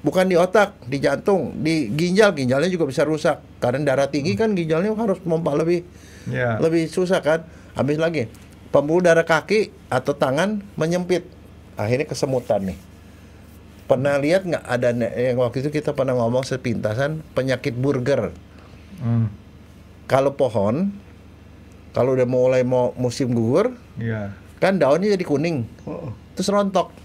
bukan di otak, di jantung, di ginjalnya juga bisa rusak. Karena darah tinggi kan ginjalnya harus pompa lebih susah kan. Habis lagi, pembuluh darah kaki atau tangan menyempit, akhirnya kesemutan nih. Pernah lihat nggak ada yang waktu itu kita pernah ngomong sepintasan penyakit burger. Kalau pohon, kalau udah mulai mau musim gugur, kan daunnya jadi kuning, terus rontok.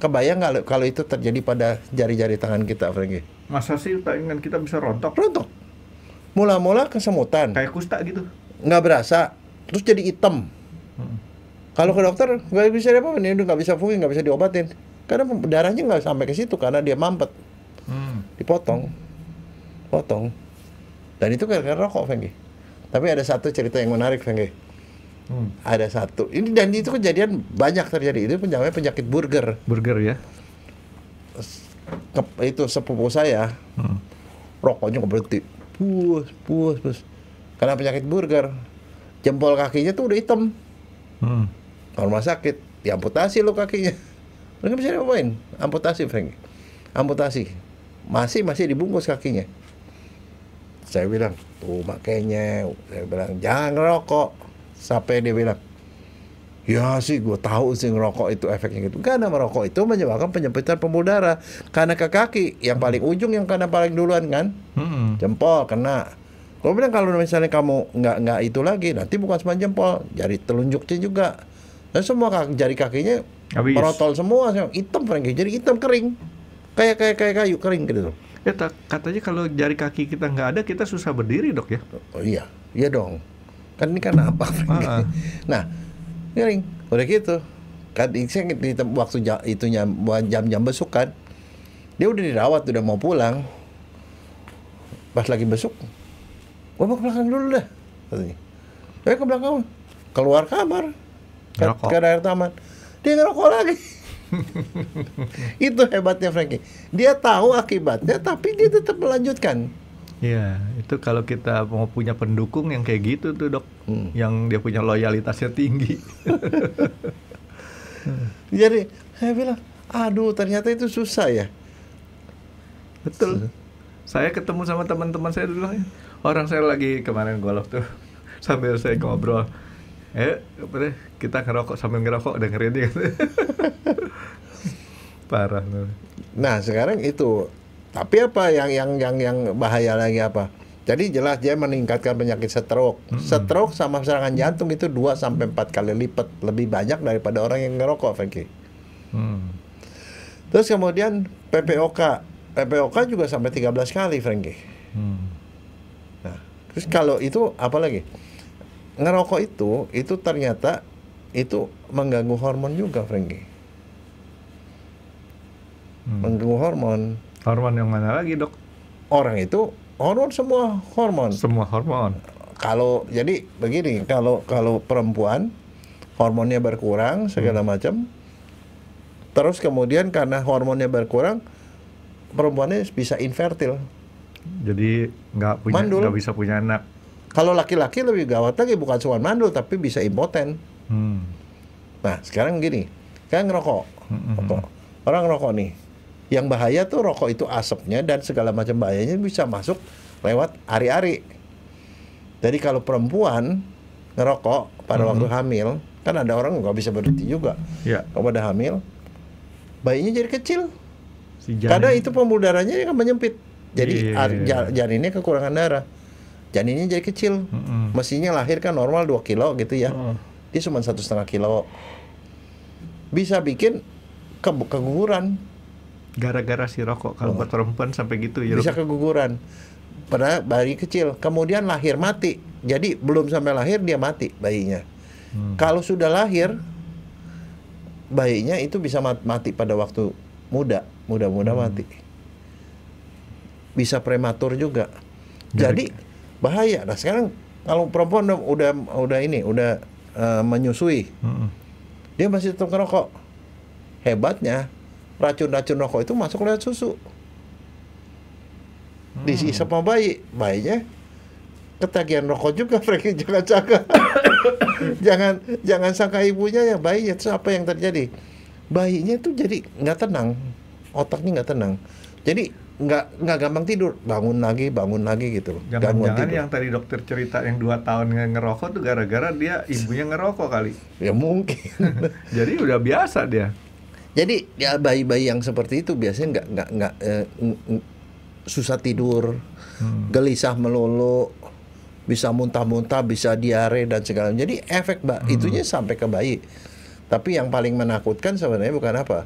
Kebayang nggak kalau itu terjadi pada jari-jari tangan kita, Franky? Masa sih tangan kita bisa rontok? Rontok. Mula-mula kesemutan, Kayak kusta gitu. nggak berasa, terus jadi hitam. Kalau ke dokter nggak bisa apa-apa, ini udah nggak bisa fungsi, nggak bisa diobatin, karena darahnya nggak sampai ke situ karena dia mampet, potong. Dan itu gara-gara rokok, Franky. Tapi ada satu cerita yang menarik, Franky. Ada satu, ini dan itu kejadian banyak terjadi. Itu namanya penyakit burger. Burger ya? Itu sepupu saya, rokoknya nggak berhenti, puas. Karena penyakit burger, jempol kakinya tuh udah hitam. Kalau rumah sakit, diamputasi lo kakinya. Mereka bisa diapain? Amputasi, Frank. Amputasi. Masih dibungkus kakinya. Saya bilang, tuh makanya, saya bilang jangan ngerokok. Sampai dia bilang, ya sih gue tahu sih ngerokok itu efeknya gitu. Karena merokok itu menyebabkan penyempitan pembuluh darah. Karena ke kaki, yang paling ujung yang kena paling duluan kan, jempol kena. Gue bilang kalau misalnya kamu nggak itu lagi, nanti bukan cuma jempol, jari telunjuknya juga. Dan semua jari kakinya merotol semua, hitam Franky, jadi hitam kering, kayak kayu kering gitu. Ya katanya kalau jari kaki kita nggak ada, kita susah berdiri, Dok ya? Oh iya dong. Kan ini karena apa? Nah, kering. Udah gitu. Kan di waktu itunya jam-jam besuk kan. Dia udah dirawat, udah mau pulang. Pas lagi besuk, gua mau ke belakang dulu dah. Katanya. Ke belakang. Keluar kamar. Ke daerah taman. Dia ngerokok lagi. Itu hebatnya Franky. Dia tahu akibatnya tapi dia tetap melanjutkan. Iya, itu kalau kita mau punya pendukung yang kayak gitu tuh, Dok, yang dia punya loyalitasnya tinggi. Jadi saya bilang, aduh ternyata itu susah ya. Betul. Saya ketemu sama teman-teman saya dulu, orang saya lagi kemarin golf tuh, sambil saya ngobrol, kita ngerokok sambil ngerokok, dengerin dia. Parah. Nah sekarang itu. Tapi apa yang bahaya lagi apa? Jadi jelas dia meningkatkan penyakit stroke. Stroke sama serangan jantung itu 2-4 kali lipat lebih banyak daripada orang yang ngerokok, Franky. Terus kemudian PPOK juga sampai 13 kali, Frankie. Nah, terus kalau itu apa lagi? Ngerokok itu ternyata itu mengganggu hormon juga, Frankie. Mengganggu hormon. Hormon yang mana lagi, Dok? Orang itu semua hormon. Semua hormon. Kalau jadi begini, kalau perempuan hormonnya berkurang segala macam, terus kemudian karena hormonnya berkurang, perempuannya bisa infertil. Jadi nggak bisa punya anak. Kalau laki-laki lebih gawat lagi, bukan cuma mandul tapi bisa impoten. Nah sekarang gini, kan ngerokok, orang ngerokok nih, yang bahaya tuh rokok itu asapnya dan segala macam bahayanya bisa masuk lewat ari-ari. Jadi kalau perempuan ngerokok pada waktu hamil, kan ada orang nggak bisa berhenti juga. Kalau pada hamil, bayinya jadi kecil. Karena itu pembuluh darahnya yang menyempit. Jadi janinnya kekurangan darah. Janinnya jadi kecil. Mestinya lahir kan normal 2 kilo gitu ya. Dia cuma 1,5 kilo. Bisa bikin keguguran. Gara-gara si rokok. Kalau buat perempuan sampai gitu ya. Bisa keguguran. Padahal bayi kecil. Kemudian lahir mati. Jadi belum sampai lahir dia mati bayinya. Kalau sudah lahir, bayinya itu bisa mati pada waktu muda mati. Bisa prematur juga. Jadi bahaya. Nah sekarang kalau perempuan udah menyusui, dia masih tetap ngerokok. Hebatnya racun-racun rokok itu masuk lewat susu. Dihisap sama bayinya ketagihan rokok juga. Frankie, jangan sangka jangan sangka ibunya ya bayinya. Terus apa yang terjadi? Bayinya tuh jadi nggak tenang, otaknya nggak tenang. Jadi nggak gampang tidur, bangun lagi gitu loh. Jangan-jangan yang tadi dokter cerita yang 2 tahun ngerokok tuh gara-gara dia ibunya ngerokok kali. Ya mungkin. Jadi udah biasa dia. Jadi ya bayi-bayi yang seperti itu biasanya nggak susah tidur, gelisah melulu, bisa muntah-muntah, bisa diare dan segala. Jadi efek itunya sampai ke bayi. Tapi yang paling menakutkan sebenarnya bukan apa.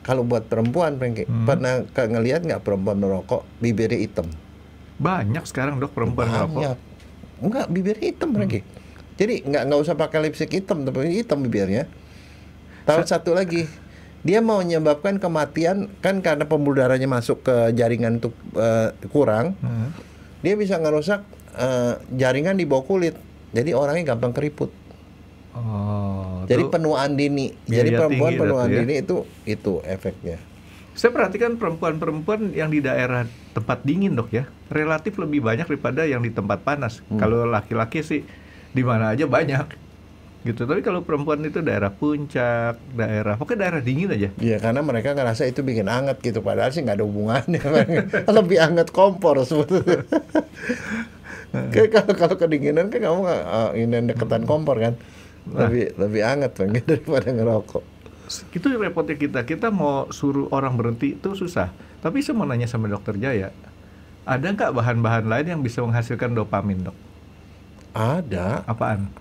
Kalau buat perempuan, pernah ngelihat nggak perempuan merokok bibirnya hitam? Banyak sekarang, Dok, perempuan merokok. Enggak, bibirnya hitam, Jadi nggak usah pakai lipstik hitam, tapi hitam bibirnya. Tahu satu lagi, dia mau menyebabkan kematian kan karena pembuluh darahnya masuk ke jaringan untuk kurang. Dia bisa ngerusak jaringan di bawah kulit. Jadi orangnya gampang keriput. Jadi penuaan dini. Jadi perempuan penuaan dini itu efeknya. Saya perhatikan perempuan-perempuan yang di daerah tempat dingin, Dok, ya, relatif lebih banyak daripada yang di tempat panas. Kalau laki-laki sih di mana aja banyak gitu. Tapi kalau perempuan itu daerah puncak, pokoknya daerah dingin aja. Iya, karena mereka ngerasa itu bikin hangat gitu. Padahal sih nggak ada hubungannya. Lebih hangat kompor sebetulnya. Kalau kedinginan kan kamu ini deketan kompor kan. Lebih hangat daripada ngerokok. Itu repotnya kita mau suruh orang berhenti itu susah. Tapi saya mau nanya sama Dokter Jaya, ada nggak bahan-bahan lain yang bisa menghasilkan dopamin, Dok? Ada. Apaan?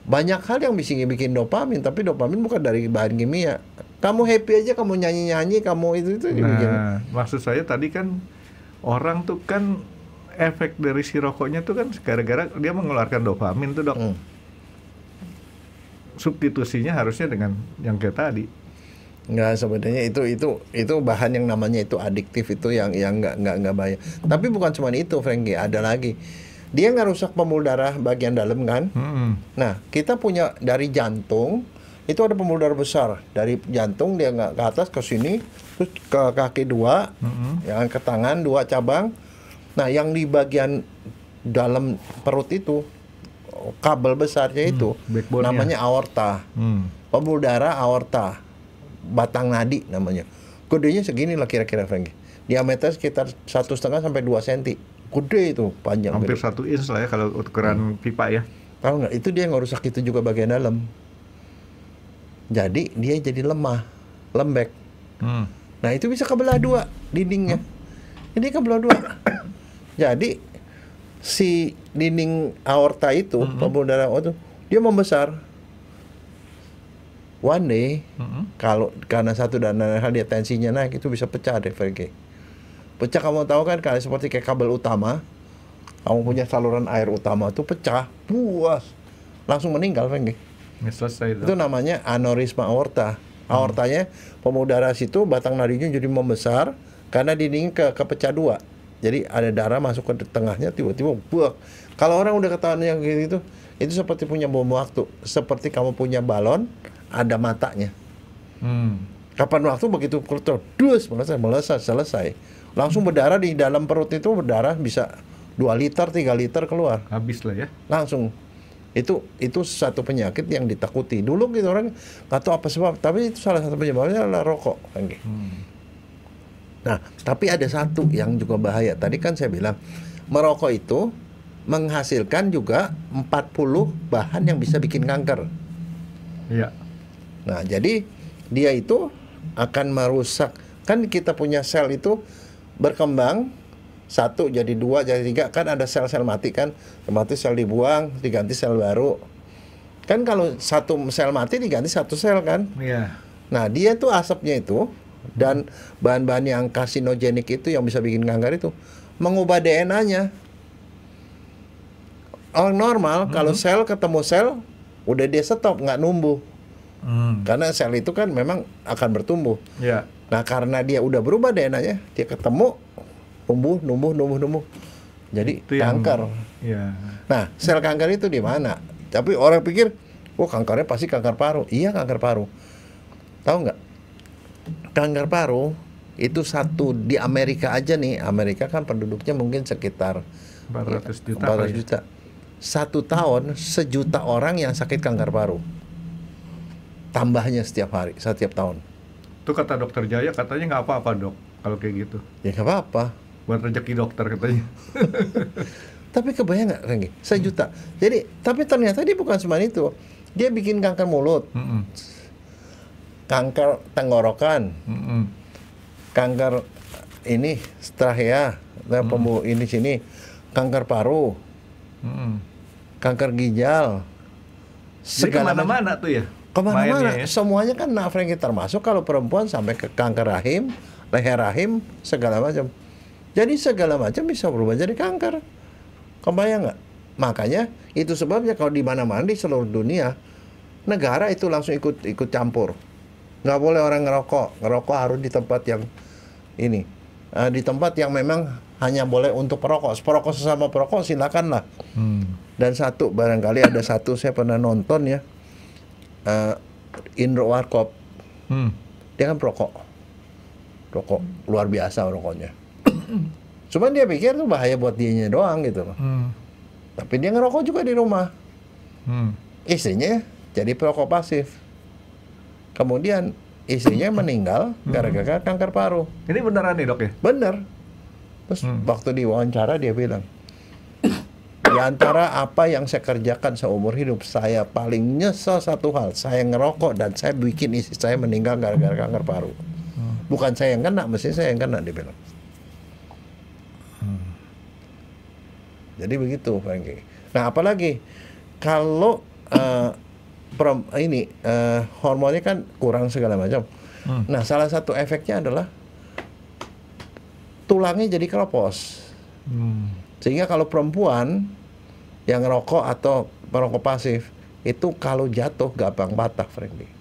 Banyak hal yang bisa bikin dopamin, tapi dopamin bukan dari bahan kimia. Kamu happy aja, kamu nyanyi-nyanyi, kamu itu dibikin. Maksud saya tadi kan orang tuh kan efek dari si rokoknya tuh kan gara-gara dia mengeluarkan dopamin tuh, Dok. Substitusinya harusnya dengan yang kayak tadi. Nggak, sebenarnya itu bahan yang namanya itu adiktif, itu yang nggak bahaya. Tapi bukan cuma itu, Frankie, ada lagi. Dia ngerusak pembuluh darah bagian dalam kan. Nah, kita punya dari jantung itu ada pembuluh darah besar. Dari jantung dia nggak ke atas ke sini, terus ke kaki 2, yang ke tangan 2 cabang. Nah, yang di bagian dalam perut itu kabel besarnya itu namanya aorta. Pembuluh darah aorta, batang nadi namanya. Gedenya segini lah kira-kira, Frankie. Diameter sekitar 1,5 sampai 2 cm. Gede itu, panjang. Hampir 1 inch lah ya kalau ukuran pipa ya. Tahu nggak? Itu dia ngerusak itu juga bagian dalam. Jadi dia jadi lemah, lembek. Nah itu bisa kebelah 2 dindingnya. Ini kebelah 2. Jadi si dinding aorta itu, pembuluh darah itu, dia membesar. one day Mm-mm. kalau karena satu dan lain hal dia tensinya naik, itu bisa pecah deh Frankie. Pecah, kamu tahu kan, kayak seperti kayak kabel utama, kamu punya saluran air utama itu pecah, buas, langsung meninggal Frankie. Ya, selesai Itu dok. namanya aneurisma aorta. Aortanya, pembuluh darah situ, batang nadinya jadi membesar karena dinding kepecah dua. Jadi ada darah masuk ke tengahnya, tiba-tiba buak. Kalau orang udah ketahuan yang gitu, itu seperti punya bom waktu, seperti kamu punya balon ada matanya. Kapan waktu begitu keluar, dus, selesai. Langsung berdarah di dalam perut itu, berdarah bisa 2 liter, 3 liter keluar. Habis lah ya. Langsung. Itu satu penyakit yang ditakuti. Dulu gitu orang nggak tahu apa sebab, tapi itu salah satu penyebabnya adalah rokok. Nah, tapi ada satu yang juga bahaya. Tadi kan saya bilang, merokok itu menghasilkan juga 40 bahan yang bisa bikin kanker. Iya. Nah, jadi dia itu akan merusak. Kan kita punya sel itu berkembang, 1 jadi 2 jadi 3, kan ada sel-sel mati kan, mati sel dibuang, diganti sel baru. Kan kalau satu sel mati diganti satu sel kan. Iya. Nah, dia tuh asapnya itu dan bahan-bahan yang karsinogenik itu yang bisa bikin kanker itu mengubah DNA-nya. Orang normal kalau sel ketemu sel udah dia stop, nggak numbuh. Karena sel itu kan memang akan bertumbuh. Iya. Nah, karena dia udah berubah DNA-nya, dia ketemu numbuh. Jadi Itu yang- kanker. Iya. Nah, sel kanker itu di mana? Tapi orang pikir, oh kankernya pasti kanker paru. Iya, kanker paru. Tahu nggak? Kanker paru itu satu di Amerika aja nih. Amerika kan penduduknya mungkin sekitar 400 juta. 400 apa ya? juta. 1 tahun 1 juta orang yang sakit kanker paru. Tambahnya setiap hari, setiap tahun. Itu kata dokter Jaya, katanya nggak apa-apa dok kalau kayak gitu. Ya nggak apa-apa. Buat rezeki dokter katanya. Tapi kebayang nggak, Renggi? 1 juta. Jadi, tapi ternyata dia bukan cuma itu. Dia bikin kanker mulut, Mm-mm. kanker tenggorokan, Mm-mm. kanker ini trachea, pembuluh ini sini, kanker paru, Mm-mm. kanker ginjal, Jadi kemana-mana tuh ya? kemana-mana. mainnya ya? Semuanya kan Frankie, termasuk kalau perempuan sampai ke kanker rahim, leher rahim, segala macam. Jadi segala macam bisa berubah jadi kanker. Kebayang nggak? Makanya itu sebabnya kalau di mana-mana di seluruh dunia, negara itu langsung ikut campur. Nggak boleh orang ngerokok harus di tempat yang ini, di tempat yang memang hanya boleh untuk perokok. Perokok sesama perokok silakanlah. Dan satu, barangkali ada satu saya pernah nonton ya, Indro Warkop, dia kan rokok luar biasa rokoknya. Cuman dia pikir tuh bahaya buat dianya doang gitu loh. Tapi dia ngerokok juga di rumah. Istrinya jadi perokok pasif. Kemudian istrinya meninggal gara-gara kanker paru. Ini beneran nih dok ya? Bener. Terus waktu diwawancara dia bilang, di antara apa yang saya kerjakan seumur hidup, saya paling nyesel satu hal, saya ngerokok dan saya bikin istri saya meninggal gara-gara kanker paru. Bukan saya yang kena, mesti saya yang kena, dia bilang. Jadi begitu, Frankie. Nah, apalagi kalau hormonnya kan kurang segala macam. Nah, salah satu efeknya adalah tulangnya jadi keropos. Sehingga kalau perempuan yang ngerokok atau perokok pasif itu kalau jatuh gampang patah, Frankie.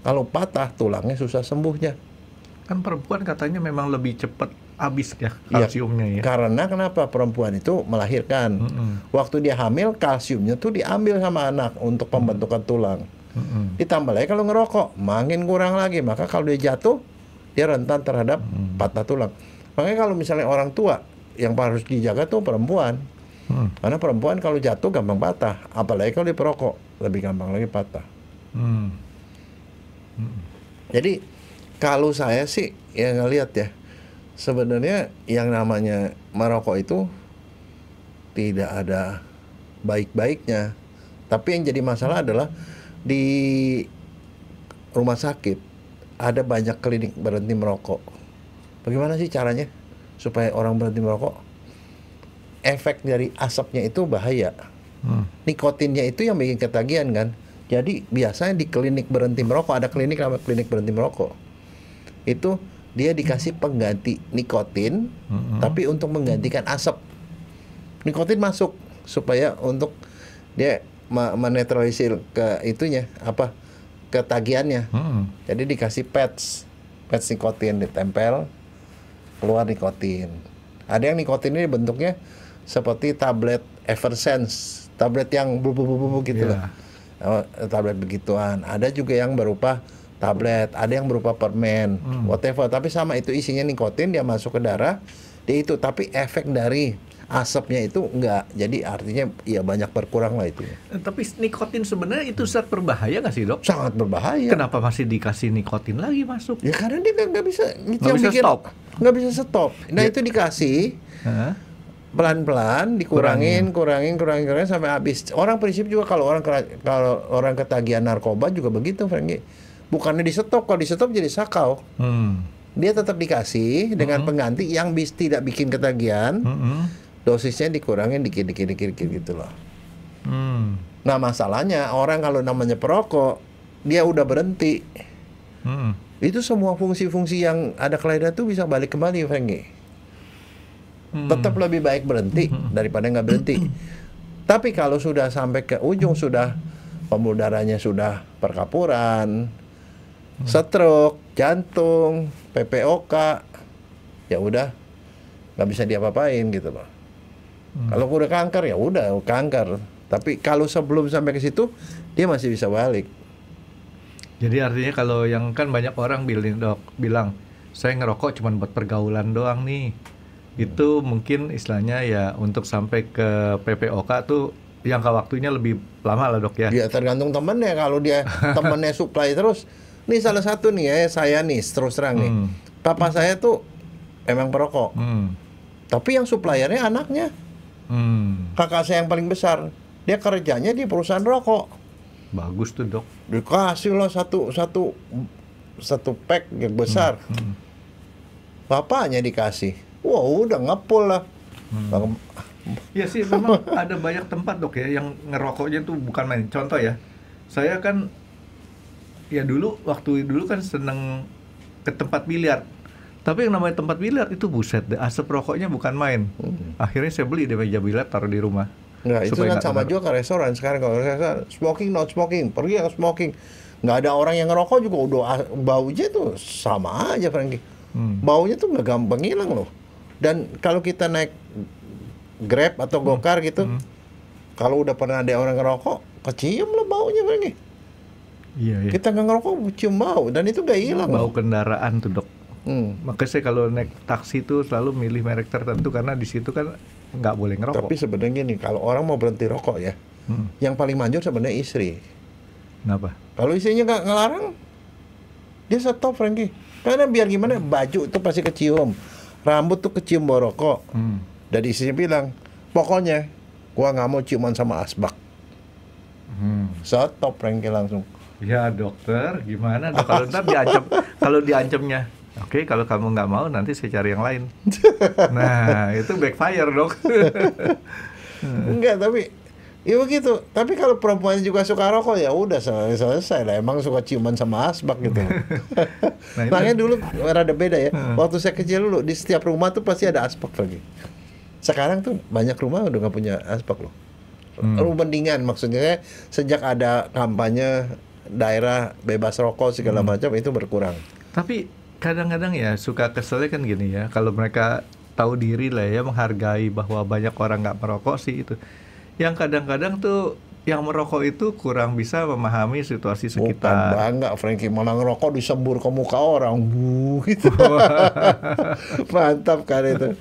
Kalau patah tulangnya susah sembuhnya. Kan perempuan katanya memang lebih cepat habis ya Iya, kalsiumnya ya. Karena kenapa? Perempuan itu melahirkan. Waktu dia hamil, kalsiumnya tuh diambil sama anak untuk pembentukan tulang. Ditambah lagi kalau ngerokok, makin kurang lagi. Maka kalau dia jatuh, dia rentan terhadap patah tulang. Makanya kalau misalnya orang tua yang harus dijaga tuh perempuan. Karena perempuan kalau jatuh gampang patah. Apalagi kalau dia perokok, lebih gampang lagi patah. Jadi kalau saya sih ya ngelihat ya, sebenarnya yang namanya merokok itu tidak ada baik-baiknya. Tapi yang jadi masalah adalah di rumah sakit ada banyak klinik berhenti merokok. Bagaimana sih caranya supaya orang berhenti merokok? Efek dari asapnya itu bahaya. Nikotinnya itu yang bikin ketagihan kan. Jadi biasanya di klinik berhenti merokok, ada klinik namanya klinik berhenti merokok. Itu dia dikasih pengganti nikotin, tapi untuk menggantikan asap. Nikotin masuk supaya untuk dia menetralisir ke itunya apa ketagihannya. Jadi dikasih patch nikotin ditempel, keluar nikotin. Ada yang nikotin ini bentuknya seperti tablet Eversense, tablet yang bubu gitu lah. Tablet begituan. Ada juga yang berupa tablet, ada yang berupa permen, whatever. Tapi sama itu isinya nikotin, dia masuk ke darah, dia itu. Tapi efek dari asapnya itu enggak. Jadi artinya ya banyak berkurang lah itu. Tapi nikotin sebenarnya itu zat berbahaya nggak sih, Dok? Sangat berbahaya. Kenapa masih dikasih nikotin lagi masuk? Ya karena dia nggak bisa, Nggak bisa stop. Nggak bisa stop. Nah itu dikasih. Pelan-pelan dikurangin, kurangin sampai habis. Orang prinsip juga kalau orang ketagihan narkoba juga begitu, Franky. Bukannya di stop, kalau di stop jadi sakau. Dia tetap dikasih dengan pengganti yang tidak bikin ketagihan. Dosisnya dikurangin dikit gitu loh. Nah masalahnya orang kalau namanya perokok, dia udah berhenti. Itu semua fungsi-fungsi yang ada kelainan tuh bisa balik kembali, Franky. Tetap lebih baik berhenti daripada nggak berhenti. Tapi kalau sudah sampai ke ujung, sudah pembuluh darahnya sudah perkapuran, stroke, jantung, PPOK, ya udah nggak bisa diapa-apain gitu loh. Kalau udah kanker ya udah kanker. Tapi kalau sebelum sampai ke situ dia masih bisa balik. Jadi artinya kalau yang kan banyak orang bilang saya ngerokok cuma buat pergaulan doang nih. Itu mungkin istilahnya ya untuk sampai ke PPOK tuh jangka waktunya lebih lama lah, Dok ya. Ya tergantung temennya. Kalau dia temennya supply terus, nih salah satu nih ya, saya nih terus terang nih, papa saya tuh emang perokok, tapi yang suppliernya anaknya, kakak saya yang paling besar, dia kerjanya di perusahaan rokok. Bagus tuh, Dok. Dikasih loh satu pack yang besar, bapaknya dikasih. Wah udah ngepul lah. Ya sih memang ada banyak tempat, Dok ya yang ngerokoknya tuh bukan main. Contoh ya, saya kan ya waktu dulu kan seneng ke tempat biliar. Tapi yang namanya tempat biliar itu buset deh, asap rokoknya bukan main. Akhirnya saya beli deh meja biliar taruh di rumah. Nah itu kan sama juga ke restoran. Sekarang kalau restoran smoking not smoking, pergi yang smoking. Nggak ada orang yang ngerokok juga udah baunya tuh sama aja, Franky. Baunya tuh nggak gampang hilang loh. Dan kalau kita naik Grab atau Gokar gitu, kalau udah pernah ada orang ngerokok, kecium lah baunya, Franky. Iya. Kita nggak ngerokok, cium bau, dan itu nggak hilang. Bau kendaraan tuh, Dok. Makanya saya kalau naik taksi tuh selalu milih merek tertentu karena di situ kan nggak boleh ngerokok. Tapi sebenarnya nih, kalau orang mau berhenti rokok ya, yang paling manjur sebenarnya istri. Kenapa? Kalau istrinya nggak ngelarang, dia stop, Franky. Karena biar gimana, baju itu pasti kecium, rambut tuh kecium bau rokok. Dan istrinya bilang, pokoknya gua nggak mau ciuman sama asbak. Stop, Franky langsung. Ya dokter, gimana dok? Kalau ntar kalau diancamnya, oke, kalau kamu nggak mau nanti saya cari yang lain. Nah itu backfire, Dok. Enggak, tapi ya begitu. Tapi kalau perempuan juga suka rokok ya udah selesai lah. Emang suka ciuman sama asbak gitu. Makanya dulu rada beda ya. Waktu saya kecil dulu di setiap rumah tuh pasti ada asbak lagi. Sekarang tuh banyak rumah udah nggak punya asbak loh. Mendingan maksudnya sejak ada kampanye daerah bebas rokok segala macam itu berkurang. Tapi kadang-kadang ya suka keselnya kan gini ya, kalau mereka tahu diri lah ya, menghargai bahwa banyak orang nggak merokok sih itu. Yang kadang-kadang tuh yang merokok itu kurang bisa memahami situasi sekitar. Bukan bangga, Franky, malah ngerokok disembur ke muka orang, gitu. Mantap kan itu.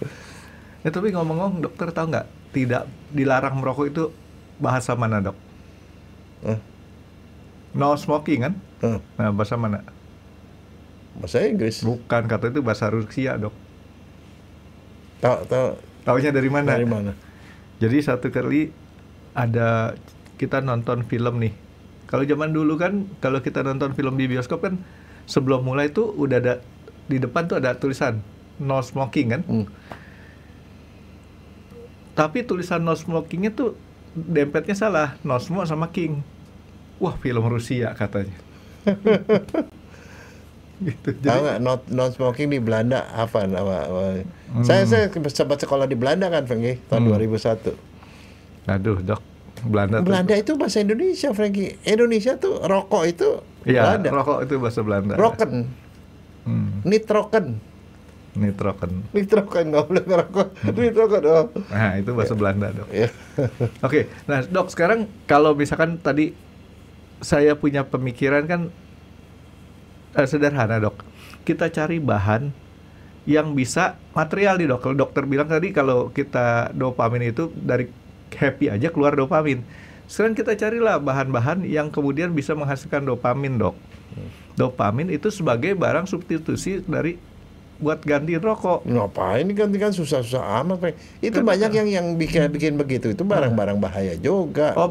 Ya, tapi ngomong-ngomong, dokter tahu nggak, tidak dilarang merokok itu bahasa mana, Dok? No smoking kan? Nah, bahasa mana? Bahasa Inggris. Bukan, kata itu bahasa Rusia, Dok. Taunya dari mana? Dari mana? Jadi satu kali kita nonton film nih. Kalau zaman dulu kan, kalau kita nonton film di bioskop kan, sebelum mulai tuh udah ada di depan tuh ada tulisan no smoking kan. Tapi tulisan no smokingnya tuh dempetnya salah, no smoke sama king. wah film Rusia katanya. Gitu. Tahu Jadi nggak non smoking di Belanda apa nama? Saya sempat sekolah di Belanda kan, Frankie, tahun 2001. aduh dok, Belanda Belanda tuh. itu bahasa Indonesia, Frankie. Indonesia tuh rokok itu Iya, Belanda. rokok itu bahasa Belanda. Roken, nitroken, Nitrogen. nggak boleh ngerokok. Nitroken, oh. Nah, itu bahasa Belanda, dok. Ya. Oke, nah dok, sekarang kalau misalkan tadi saya punya pemikiran kan sederhana, dok. Kita cari bahan yang bisa material nih, dok. Kalau dokter bilang tadi kalau kita dopamin itu dari happy aja keluar dopamin. Sekarang kita carilah bahan-bahan yang kemudian bisa menghasilkan dopamin, dok. Dopamin itu sebagai barang substitusi dari buat gantiin rokok. Ngapain gantikan susah-susah amat, Frankie. Itu Kenapa? banyak yang bikin begitu. Itu barang-barang bahaya juga. Oh,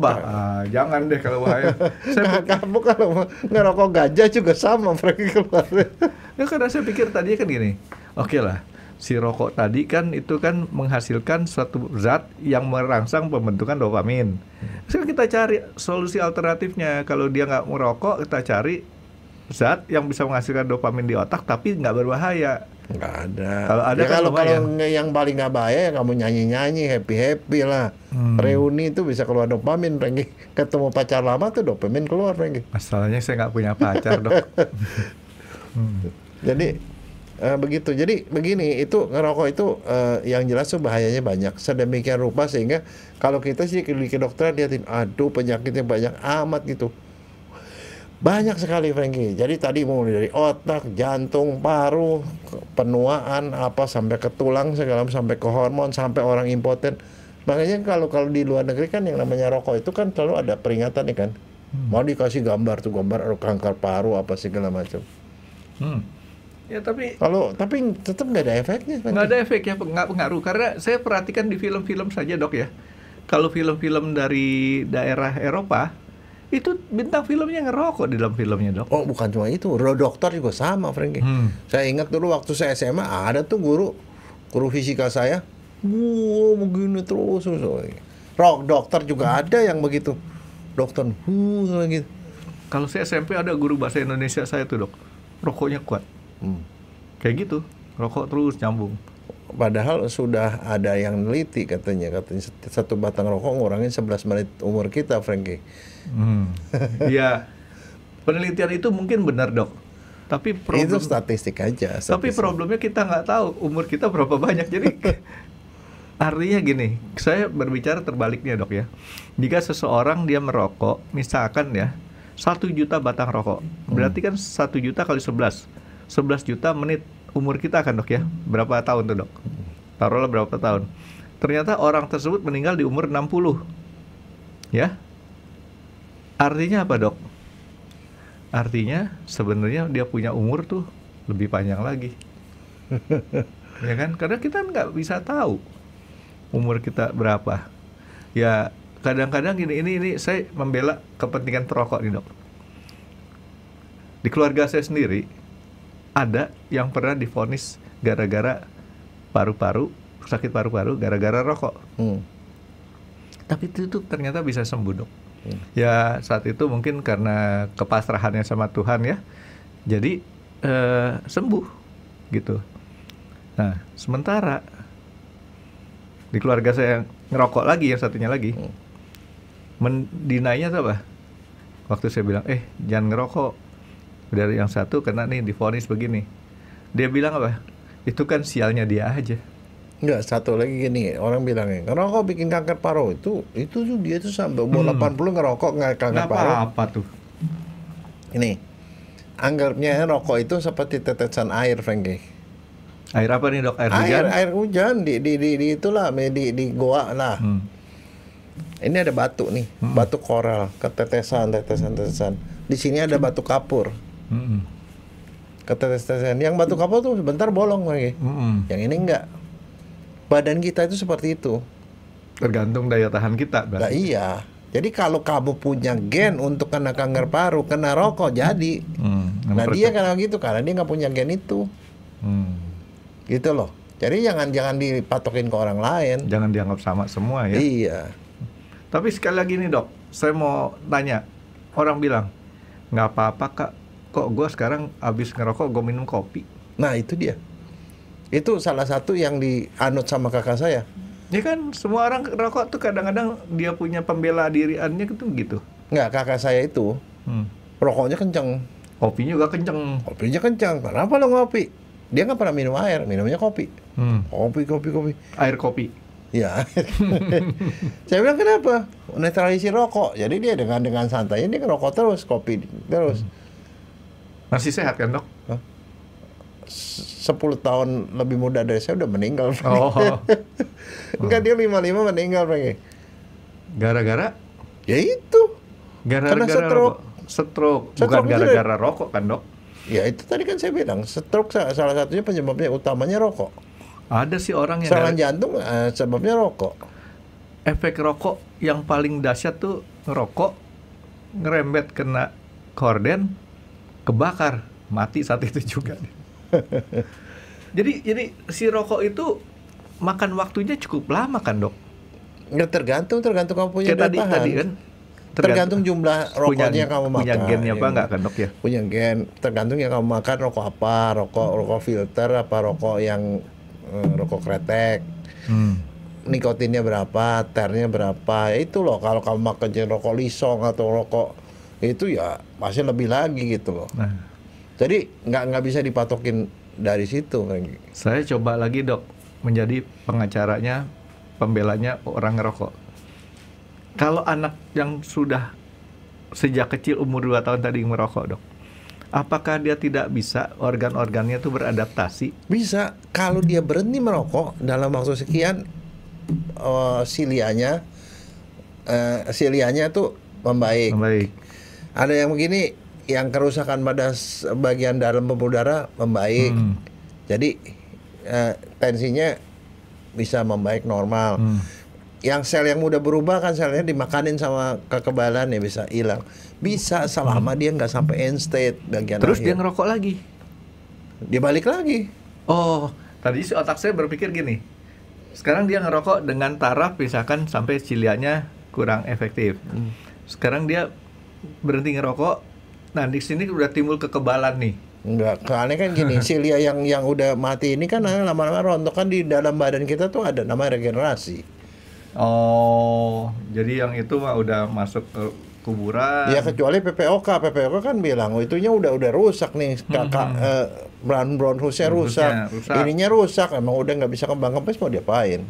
jangan deh kalau bahaya. Saya Kamu kalau ngerokok ganja juga sama, Frankie, keluarnya. Ya karena saya pikir tadinya kan gini, oke lah, si rokok tadi kan itu kan menghasilkan suatu zat yang merangsang pembentukan dopamin. Sekarang kita cari solusi alternatifnya. Kalau dia nggak merokok, kita cari zat yang bisa menghasilkan dopamin di otak tapi nggak berbahaya. Nggak ada. Kalau ada Ya kan kalau lumayan. yang paling nggak bahaya ya kamu nyanyi-nyanyi, happy lah. Reuni itu bisa keluar dopamin, Frankie. Ketemu pacar lama tuh dopamin keluar, Frankie. Masalahnya saya nggak punya pacar, dok. Jadi begitu. Jadi begini, itu ngerokok itu yang jelas tuh bahayanya banyak. Sedemikian rupa sehingga kalau kita sih ke dokter liatin, aduh penyakitnya banyak amat gitu. Banyak sekali, Frankie. Jadi tadi mulai dari otak, jantung, paru, penuaan, apa sampai ke tulang segala sampai ke hormon, sampai orang impoten. Makanya kalau di luar negeri kan yang namanya rokok itu kan selalu ada peringatan ya kan. Mau dikasih gambar tuh, gambar kanker paru apa segala macam. Ya tapi Tapi tetap nggak ada efeknya, Frankie. nggak ada efeknya, nggak pengaruh. Karena saya perhatikan di film-film saja, dok ya. Kalau film-film dari daerah Eropa, itu bintang filmnya ngerokok di dalam filmnya, dok. Oh, bukan cuma itu, dokter juga sama, Frankie. Saya ingat dulu waktu saya SMA ada tuh guru fisika saya, begini terus. Dokter juga ada yang begitu, dokter, gitu. Kalau saya SMP ada guru bahasa Indonesia saya tuh, dok, rokoknya kuat. Kayak gitu, rokok terus nyambung. Padahal sudah ada yang neliti katanya satu batang rokok ngurangin 11 menit umur kita, Frankie. Ya, penelitian itu mungkin benar, dok. Tapi Itu statistik aja. Tapi problemnya kita nggak tahu umur kita berapa banyak. Jadi artinya gini, saya berbicara terbaliknya, dok ya. Jika seseorang dia merokok, misalkan ya 1 juta batang rokok, berarti kan 1 juta kali 11 juta menit umur kita kan, dok ya. Berapa tahun tuh, dok? Taruhlah berapa tahun. Ternyata orang tersebut meninggal di umur 60. Ya. Artinya apa, dok? Artinya sebenarnya dia punya umur tuh lebih panjang lagi. Ya kan? Karena kita nggak bisa tahu umur kita berapa. Ya kadang-kadang ini saya membela kepentingan perokok nih, dok. Di keluarga saya sendiri ada yang pernah divonis gara-gara sakit paru-paru gara-gara rokok. Tapi itu ternyata bisa sembuh, dok. Ya saat itu mungkin karena kepasrahannya sama Tuhan ya, jadi sembuh gitu. Nah sementara di keluarga saya yang ngerokok lagi, yang satunya lagi mendinainya tuh apa? Waktu saya bilang jangan ngerokok, dari yang satu kena nih divonis begini, dia bilang apa? Itu kan sialnya dia aja. Enggak, satu lagi gini, orang bilangnya ngerokok bikin kanker paru. Itu tuh dia tuh sampai umur 80 ngerokok nggak kanker paru. Apa tuh? Ini anggapnya rokok itu seperti tetesan air, Frankie. Air apa nih, dok? Air hujan? Air hujan di itulah di goa lah. Ini ada batu nih, batu koral, ketetesan. Di sini ada batu kapur. Ketetesan. Yang batu kapur tuh sebentar bolong lagi. Yang ini enggak. Badan kita itu seperti itu. Tergantung daya tahan kita. Nah, iya. Jadi kalau kamu punya gen untuk kena kanker paru, kena rokok jadi. Nah dia karena gitu, karena dia nggak punya gen itu. Gitu loh. Jadi jangan dipatokin ke orang lain. Jangan dianggap sama semua ya. Iya. Tapi sekali lagi nih, dok, saya mau tanya, orang bilang, nggak apa-apa kak, kok gue sekarang abis ngerokok gue minum kopi. Nah itu dia. Itu salah satu yang dianut sama kakak saya. Ya kan semua orang rokok tuh kadang-kadang dia punya pembela diriannya gitu. Nggak, kakak saya itu rokoknya kenceng, Kopinya juga kenceng. kopinya kenceng. Kenapa lo ngopi? Dia nggak pernah minum air, minumnya kopi. Kopi. Air kopi. Ya. Saya bilang kenapa? Netralisir rokok. Jadi dia dengan santainya dia ngerokok terus, kopi terus. Masih sehat kan dok? 10 tahun lebih muda dari saya udah meninggal. Oh. Enggak, dia 55 meninggal, Franky. Gara-gara? Ya itu. Gara-gara Karena stroke. rokok. Stroke. Bukan Stroke itu gara-gara rokok kan dok? Ya itu tadi kan saya bilang, stroke salah satunya penyebabnya utamanya rokok. Ada sih orang yang Serangan jantung sebabnya rokok. efek rokok yang paling dahsyat tuh ngerokok, ngerembet kena korden, kebakar, mati saat itu juga. Jadi si rokok itu makan waktunya cukup lama kan dok? Nggak tergantung kamu punya Kayak daya tahan. tadi kan? Tergantung jumlah rokoknya yang kamu makan. Punya gennya apa enggak kan dok ya? Punya gen, tergantung yang kamu makan rokok apa, rokok filter apa rokok yang rokok kretek. Nikotinnya berapa, ternya berapa, itu loh. Kalau kamu makan rokok lisong atau rokok itu ya pasti lebih lagi gitu loh. Nah, Jadi nggak bisa dipatokin dari situ. saya coba lagi dok menjadi pengacaranya, pembelanya orang ngerokok. Kalau anak yang sudah sejak kecil umur 2 tahun tadi merokok dok, apakah dia tidak bisa organ-organnya tuh beradaptasi? Bisa, kalau dia berhenti merokok dalam waktu sekian, silianya tuh membaik. Ada yang begini, yang kerusakan pada bagian dalam pembuluh darah membaik. Jadi tensinya bisa membaik normal. Yang sel yang mudah berubah kan selnya dimakanin sama kekebalan ya bisa hilang. Bisa selama dia nggak sampai end state bagian Terus akhir. dia ngerokok lagi. Dia balik lagi. Oh, tadi si otak saya berpikir gini. Sekarang dia ngerokok dengan taraf misalkan sampai cilianya kurang efektif. Sekarang dia berhenti ngerokok. Nah, di sini udah timbul kekebalan nih. Enggak, soalnya kan gini, silia yang udah mati ini kan lama-lama rontok kan di dalam badan kita tuh ada namanya regenerasi. Oh, jadi yang itu mah udah masuk ke kuburan. Ya kecuali PPOK kan bilang itunya udah rusak nih, brown husnya rusak. Ininya rusak, emang udah nggak bisa kembang kempes mau diapain?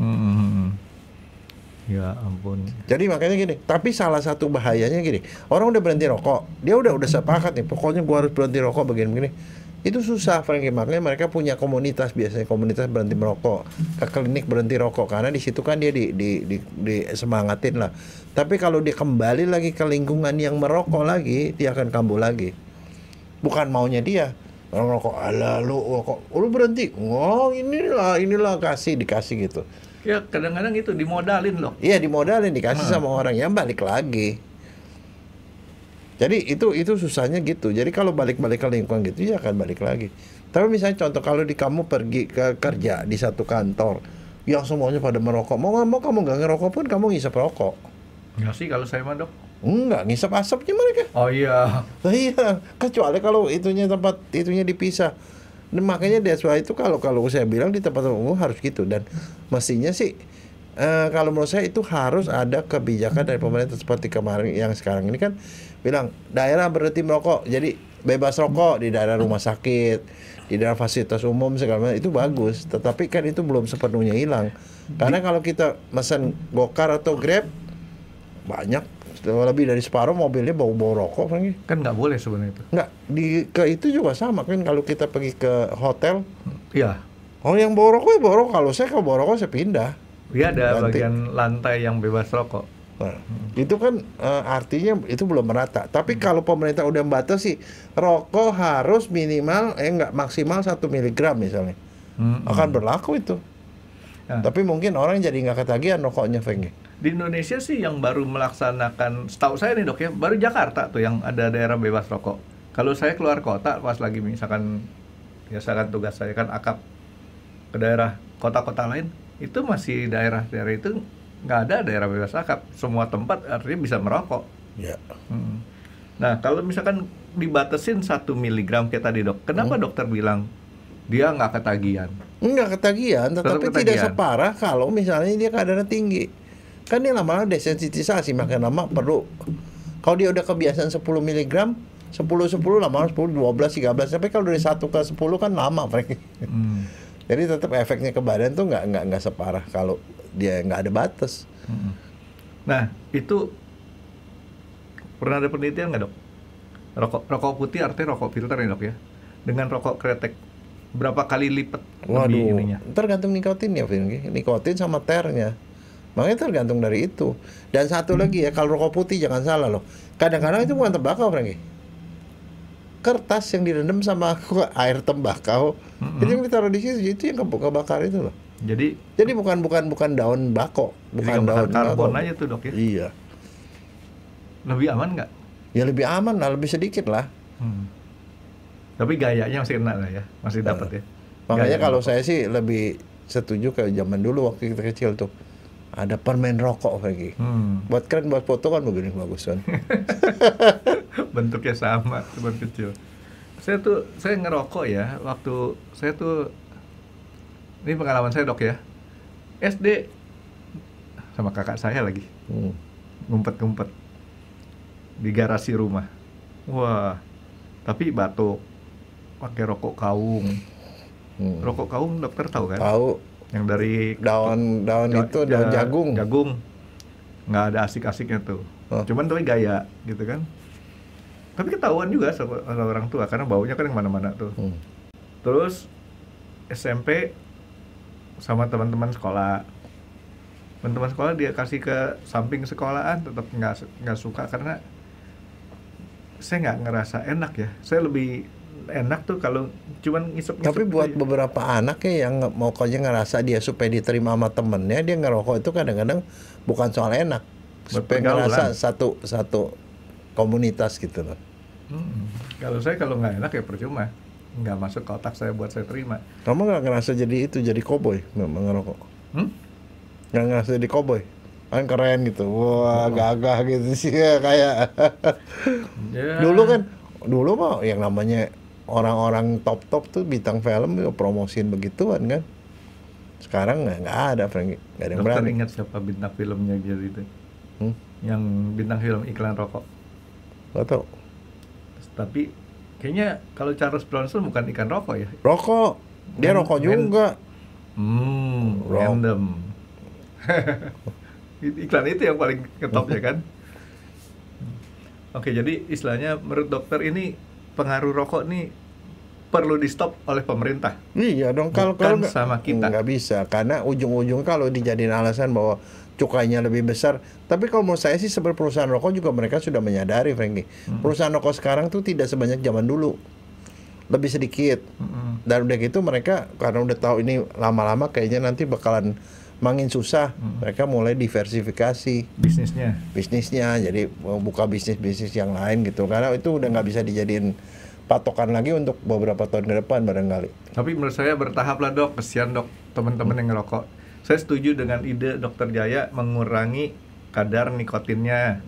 Ya ampun. Jadi makanya gini, tapi salah satu bahayanya gini, orang udah berhenti rokok, dia udah sepakat nih, pokoknya gua harus berhenti rokok begini. Itu susah, Franky. Makanya mereka punya komunitas, biasanya komunitas berhenti merokok, ke klinik berhenti rokok, karena di situ kan dia disemangatin lah. Tapi kalau dia kembali lagi ke lingkungan yang merokok lagi, dia akan kambuh lagi. Bukan maunya dia. Orang rokok, alah lu rokok, lu berhenti. Oh inilah dikasih gitu. Ya kadang-kadang itu dimodalin loh. Iya dimodalin, dikasih sama orang yang balik lagi. Jadi itu susahnya gitu. Jadi kalau balik ke lingkungan gitu ya akan balik lagi. Tapi misalnya contoh kalau kamu pergi ke kerja di satu kantor yang semuanya pada merokok, mau nggak mau kamu nggak ngerokok pun kamu ngisap rokok. Nggak sih kalau saya mah dok. Enggak, ngisap asapnya mereka. Oh iya. Nah, iya, kecuali kalau tempat itunya dipisah. Dan makanya that's why itu kalau saya bilang di tempat umum harus gitu, dan mestinya sih kalau menurut saya itu harus ada kebijakan dari pemerintah seperti kemarin yang sekarang ini kan bilang daerah berhenti merokok, jadi bebas rokok di daerah rumah sakit, di daerah fasilitas umum segala macam, itu bagus. Tetapi kan itu belum sepenuhnya hilang, karena kalau kita mesen Gokar atau Grab banyak lebih dari separuh mobilnya bau rokok kan nggak boleh sebenarnya itu. Nggak, itu juga sama kan kalau kita pergi ke hotel. Iya. Oh yang bawa rokok ya bawa rokok. Kalau saya bawa rokok saya pindah. Iya ada Ganti. bagian lantai yang bebas rokok. Nah, itu kan artinya itu belum merata. Tapi kalau pemerintah udah membatasi rokok harus minimal nggak maksimal 1 miligram misalnya, akan berlaku itu. Nah. Tapi mungkin orang jadi nggak ketagihan rokoknya, Fengki. Di Indonesia sih yang baru melaksanakan, setahu saya nih dok ya, baru Jakarta tuh yang ada daerah bebas rokok. Kalau saya keluar kota pas lagi misalkan tugas saya kan akap ke daerah kota-kota lain, itu masih daerah-daerah itu nggak ada daerah bebas akap. Semua tempat artinya bisa merokok. Ya. Nah, kalau misalkan dibatasin 1 miligram kayak tadi dok, kenapa dokter bilang dia nggak ketagihan? Enggak ketagihan, tetapi Tetap tidak ketagihan. separah kalau misalnya dia kadarnya tinggi. Kan dia lama-lama desensitisasi, makin lama perlu. Kalau dia udah kebiasaan 10 miligram, 10 lama-lama 10, 12, 13, tapi kalau dari 1 ke 10 kan lama, Frank. Jadi tetap efeknya ke badan tuh nggak separah kalau dia nggak ada batas. Nah, itu pernah ada penelitian nggak dok? Rokok putih artinya rokok filter ya dok ya? Dengan rokok kretek berapa kali lipat lebih ininya? Tergantung nikotinnya, Frank. Nikotin sama ternya. Makanya tergantung dari itu. Dan satu lagi ya, kalau rokok putih jangan salah loh. Kadang-kadang itu bukan tembakau, Frank. Kertas yang direndam sama air tembakau, itu yang ditaruh di situ, itu yang kebakar itu loh. Jadi bukan daun bako, bukan daun karbon bako. aja tuh dok ya? Iya. Lebih aman nggak? Ya lebih aman lah, lebih sedikit lah. Tapi gayanya masih kena lah ya, masih dapat ya. Makanya Gaya kalau rokok. saya sih lebih setuju kayak zaman dulu waktu kita kecil tuh. Ada permen rokok lagi. Buat keren, buat foto kan begini bagus kan. Bentuknya sama, cuma kecil. Saya ngerokok ya, waktu saya tuh, ini pengalaman saya dok ya, SD sama kakak saya lagi, ngumpet-ngumpet di garasi rumah. Wah, tapi batuk, pakai rokok kaung. Rokok kaung dokter tahu kan? Tahu. Yang dari Daun itu daun jagung. Jagung. Nggak ada asik-asiknya tuh. Cuman tapi gaya gitu kan. Tapi ketahuan juga sama orang tua karena baunya kan yang mana-mana tuh. Terus SMP sama teman-teman sekolah. Teman-teman sekolah dia kasih ke samping sekolahan, tetap nggak suka karena saya nggak ngerasa enak ya. Saya lebih enak tuh kalau cuman ngisep-ngisep. Tapi buat gitu ya. beberapa anak ya yang mau kerja ngerasa dia supaya diterima sama temennya, dia ngerokok itu kadang-kadang bukan soal enak, supaya ngerasa satu komunitas gitu loh. Kalau saya kalau nggak enak ya percuma, nggak masuk ke otak saya buat saya terima. Kamu nggak ngerasa jadi koboi memang ngerokok? Nggak ngerasa jadi koboi? Kan keren gitu, wah gagah gitu sih ya, kayak Ya. dulu mah yang namanya orang-orang top tuh bintang film ya promosiin begituan kan. Sekarang nggak ada, Frank, nggak ada yang Dokter berani. ingat siapa bintang filmnya jadi itu? Yang bintang film iklan rokok. Gak tau. Tapi kayaknya kalau Charles Bronson bukan ikan rokok ya? Rokok, dia rokok juga. Random. Iklan itu yang paling ketop ya kan? Oke, jadi istilahnya menurut dokter ini pengaruh rokok nih perlu di stop oleh pemerintah. Iya dong, kalau Bukan sama kita. nggak bisa, karena ujung-ujung kalau dijadiin alasan bahwa cukainya lebih besar. Tapi kalau menurut saya sih seperti perusahaan rokok juga mereka sudah menyadari, Frankie. Perusahaan rokok sekarang tuh tidak sebanyak zaman dulu, lebih sedikit. Dan udah gitu mereka karena udah tahu ini lama-lama kayaknya nanti bakalan makin susah, mereka mulai diversifikasi bisnisnya, jadi buka bisnis yang lain gitu. Karena itu udah nggak bisa dijadiin patokan lagi untuk beberapa tahun ke depan barangkali. Tapi menurut saya bertahap lah dok, kesian dok teman-teman yang ngerokok. Saya setuju dengan ide Dokter Jaya mengurangi kadar nikotinnya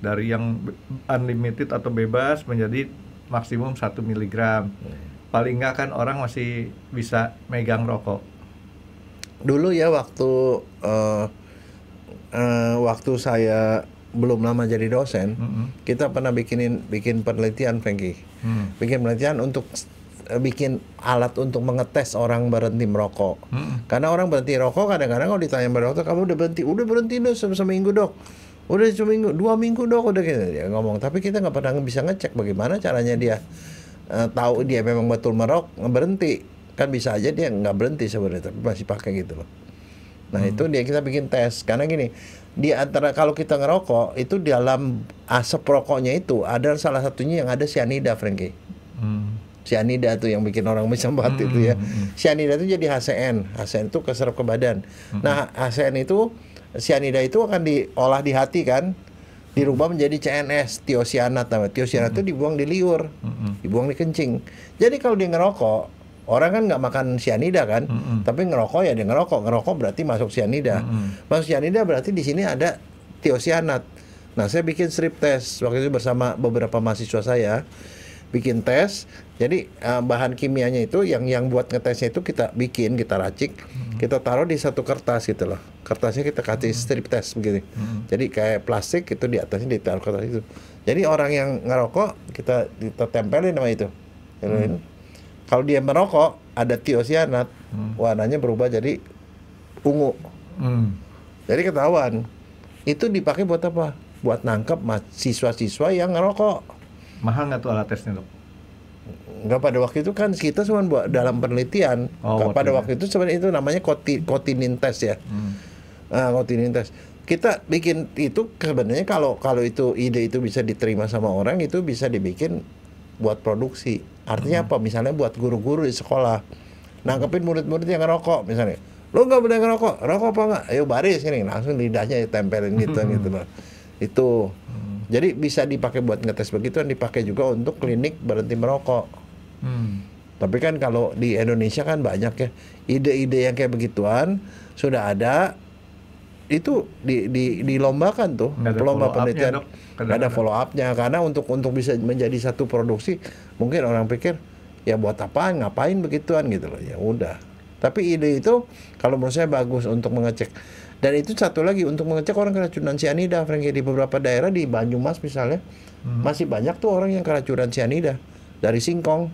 dari yang unlimited atau bebas menjadi maksimum 1 miligram. Paling nggak kan orang masih bisa megang rokok. Dulu ya waktu saya belum lama jadi dosen, kita pernah bikin penelitian, Frankie. Bikin penelitian untuk bikin alat untuk mengetes orang berhenti merokok. Karena orang berhenti rokok kadang-kadang kalau ditanya pada dokter, kamu udah berhenti dok seminggu dok, udah seminggu, 2 minggu dok, udah gitu dia ngomong. Tapi kita nggak pernah bisa ngecek bagaimana caranya dia tahu dia memang betul berhenti. Kan bisa aja dia nggak berhenti sebenarnya tapi masih pakai gitu loh. Nah itu dia kita bikin tes karena gini, di antara kalau kita ngerokok itu dalam asap rokoknya itu ada salah satunya yang ada cyanida, Frankie. Cyanida tuh yang bikin orang bisa mati itu ya. Cyanida itu jadi HCN itu keserap ke badan. Nah HCN itu cyanida itu akan diolah di hati kan, dirubah menjadi CNS, tiosianat namanya. Tiosianat itu dibuang di liur, dibuang di kencing. Jadi kalau dia ngerokok, orang kan nggak makan cyanida kan, tapi ngerokok ya dia ngerokok berarti masuk cyanida. Masuk cyanida berarti di sini ada tiosianat. Nah, saya bikin strip test waktu itu bersama beberapa mahasiswa saya, bikin tes. Jadi bahan kimianya itu yang buat ngetesnya itu kita bikin, kita racik, kita taruh di satu kertas gitu loh. Kertasnya kita kasih strip test begini. Jadi kayak plastik itu di atasnya ditaruh kertas itu. Jadi orang yang ngerokok kita tempelin sama itu. Kalau dia merokok ada tiosianat, warnanya berubah jadi ungu. Jadi ketahuan. Itu dipakai buat apa? Buat nangkep siswa-siswa yang ngerokok. Mahal nggak tuh alat tesnya, Dok? Enggak, pada waktu itu kan kita cuma buat dalam penelitian. Pada waktu itu sebenarnya itu namanya kotinin test ya. Kotinin test. Kita bikin itu sebenarnya kalau itu ide itu bisa diterima sama orang, itu bisa dibikin buat produksi. Artinya apa? Misalnya buat guru-guru di sekolah nangkepin murid-murid yang ngerokok misalnya. Lo nggak boleh ngerokok, rokok apa nggak? Ayo baris ini, langsung lidahnya ditempelin gitu gitu loh. Itu. Jadi bisa dipakai buat ngetes begituan, dipakai juga untuk klinik berhenti merokok. Tapi kan kalau di Indonesia kan banyak ya ide-ide yang kayak begituan sudah ada, itu dilombakan tuh, lomba penelitian. Nggak ada follow up-nya karena untuk bisa menjadi satu produksi mungkin orang pikir ya buat apaan, ngapain begituan gitu loh. Ya udah. Tapi ide itu kalau menurut saya bagus untuk mengecek. Dan itu satu lagi untuk mengecek orang keracunan sianida, Frankie. Di beberapa daerah di Banyumas misalnya masih banyak tuh orang yang keracunan sianida dari singkong,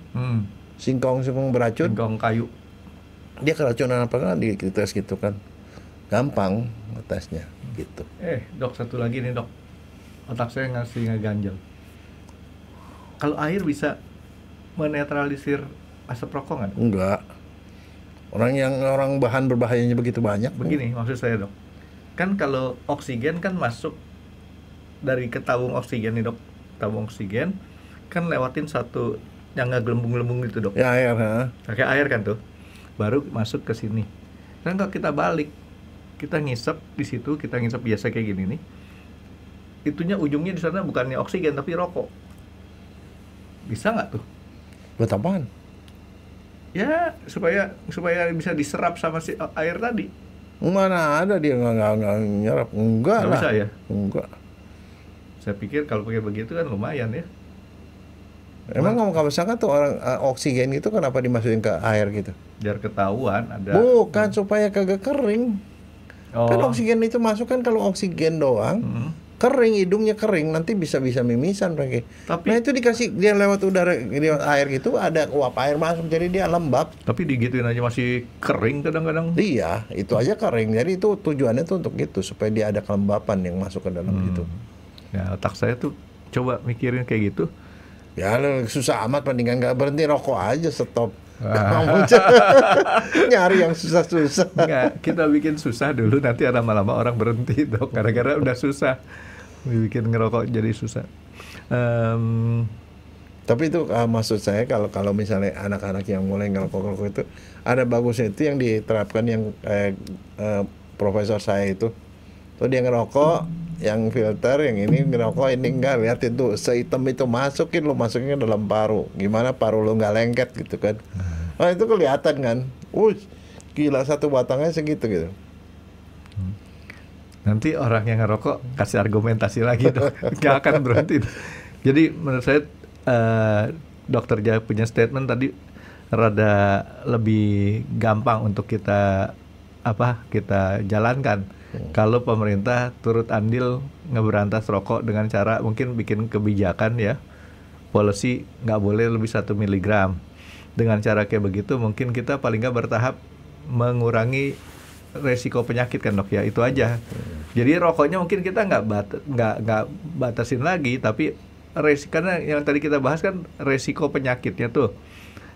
singkong beracun, singkong kayu. Dia keracunan apa kan di tes gitu kan, gampang tesnya gitu. Dok, satu lagi nih, Dok, otak saya ngeganjel. Kalau air bisa menetralisir asap rokok nggak? Enggak. Orang bahan berbahayanya begitu banyak. Begini maksud saya, Dok. Kan kalau oksigen kan masuk dari ke tabung oksigen nih, Dok. Tabung oksigen kan lewatin satu yang nggak gelembung-gelembung gitu, Dok. Ya, air, pakai air kan tuh. Baru masuk ke sini. Kan kalau kita balik, kita ngisep di situ, kita ngisep biasa kayak gini nih. Itunya ujungnya di sana bukannya oksigen tapi rokok. Bisa nggak tuh? Buat apaan? Ya supaya bisa diserap sama si air tadi. Mana ada dia nggak nyerap? Enggak lah. Bisa ya? Enggak. Saya pikir kalau pakai begitu kan lumayan ya. Emang kamu sangka tuh orang oksigen itu kenapa dimasukin ke air gitu? Biar ketahuan ada. Bukan supaya kagak kering. Kan oksigen itu masuk kan kalau oksigen doang. Kering, hidungnya kering, nanti bisa mimisan pakai. Nah itu dikasih dia lewat udara, lewat air gitu, ada uap air masuk, jadi dia lembab. Tapi digituin aja masih kering kadang-kadang. Iya, itu aja kering. Jadi itu tujuannya tuh untuk itu, supaya dia ada kelembapan yang masuk ke dalam gitu. Ya otak saya tuh coba mikirin kayak gitu. Ya susah amat, mendingan nggak berhenti rokok aja, stop. Nyari yang susah-susah. Enggak, kita bikin susah dulu, nanti lama-lama orang berhenti, Dok. Gara-gara udah susah bikin ngerokok jadi susah. Tapi itu maksud saya kalau misalnya anak-anak yang mulai ngerokok itu ada bagusnya itu yang diterapkan yang profesor saya itu. Tuh dia ngerokok, yang filter, yang ini ngerokok, ini enggak, lihat itu sehitam itu masukin ke dalam paru. Gimana paru lo nggak lengket gitu kan? Nah itu kelihatan kan? Gila, satu batangnya segitu gitu. Nanti orang yang ngerokok kasih argumentasi lagi, Dok. Gak akan berhenti. Jadi menurut saya Dokter Jaya punya statement tadi rada lebih gampang untuk kita jalankan. Kalau pemerintah turut andil ngeberantas rokok dengan cara mungkin bikin kebijakan ya, policy nggak boleh lebih 1 miligram. Dengan cara kayak begitu mungkin kita paling nggak bertahap mengurangi resiko penyakit kan, Dok ya, itu aja. Jadi rokoknya mungkin kita nggak batasin lagi, tapi karena yang tadi kita bahas kan resiko penyakitnya tuh,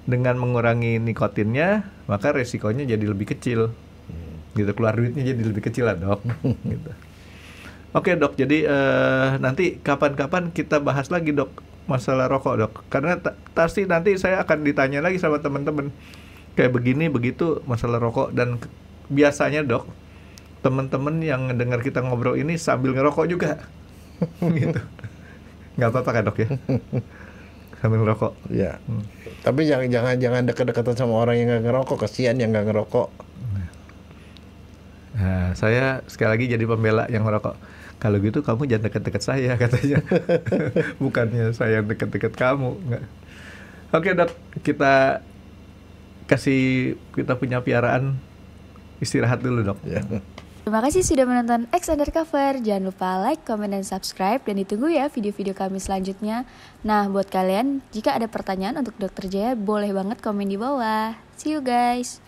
dengan mengurangi nikotinnya maka resikonya jadi lebih kecil, gitu, keluar duitnya jadi lebih kecil lah, Dok. Gitu. Oke, Dok, jadi nanti kapan-kapan kita bahas lagi, Dok, masalah rokok, Dok, karena pasti nanti saya akan ditanya lagi sama teman-teman kayak begini begitu masalah rokok. Dan biasanya, Dok, teman-teman yang dengar kita ngobrol ini sambil ngerokok juga. Gitu. Nggak apa-apa kan, Dok ya? Sambil ngerokok. Ya. Tapi jangan dekat-dekatan sama orang yang nggak ngerokok, kasihan yang nggak ngerokok. Nah, saya sekali lagi jadi pembela yang ngerokok. kalau gitu kamu jangan dekat-dekat saya katanya. Bukannya saya dekat-dekat kamu. Nggak. Oke dok, kita punya piaraan istirahat dulu dok. Ya. Terima kasih sudah menonton X Undercover. Jangan lupa like, comment, dan subscribe. Dan ditunggu ya video-video kami selanjutnya. Nah, buat kalian, jika ada pertanyaan untuk Dr. Jaya, boleh banget komen di bawah. See you guys!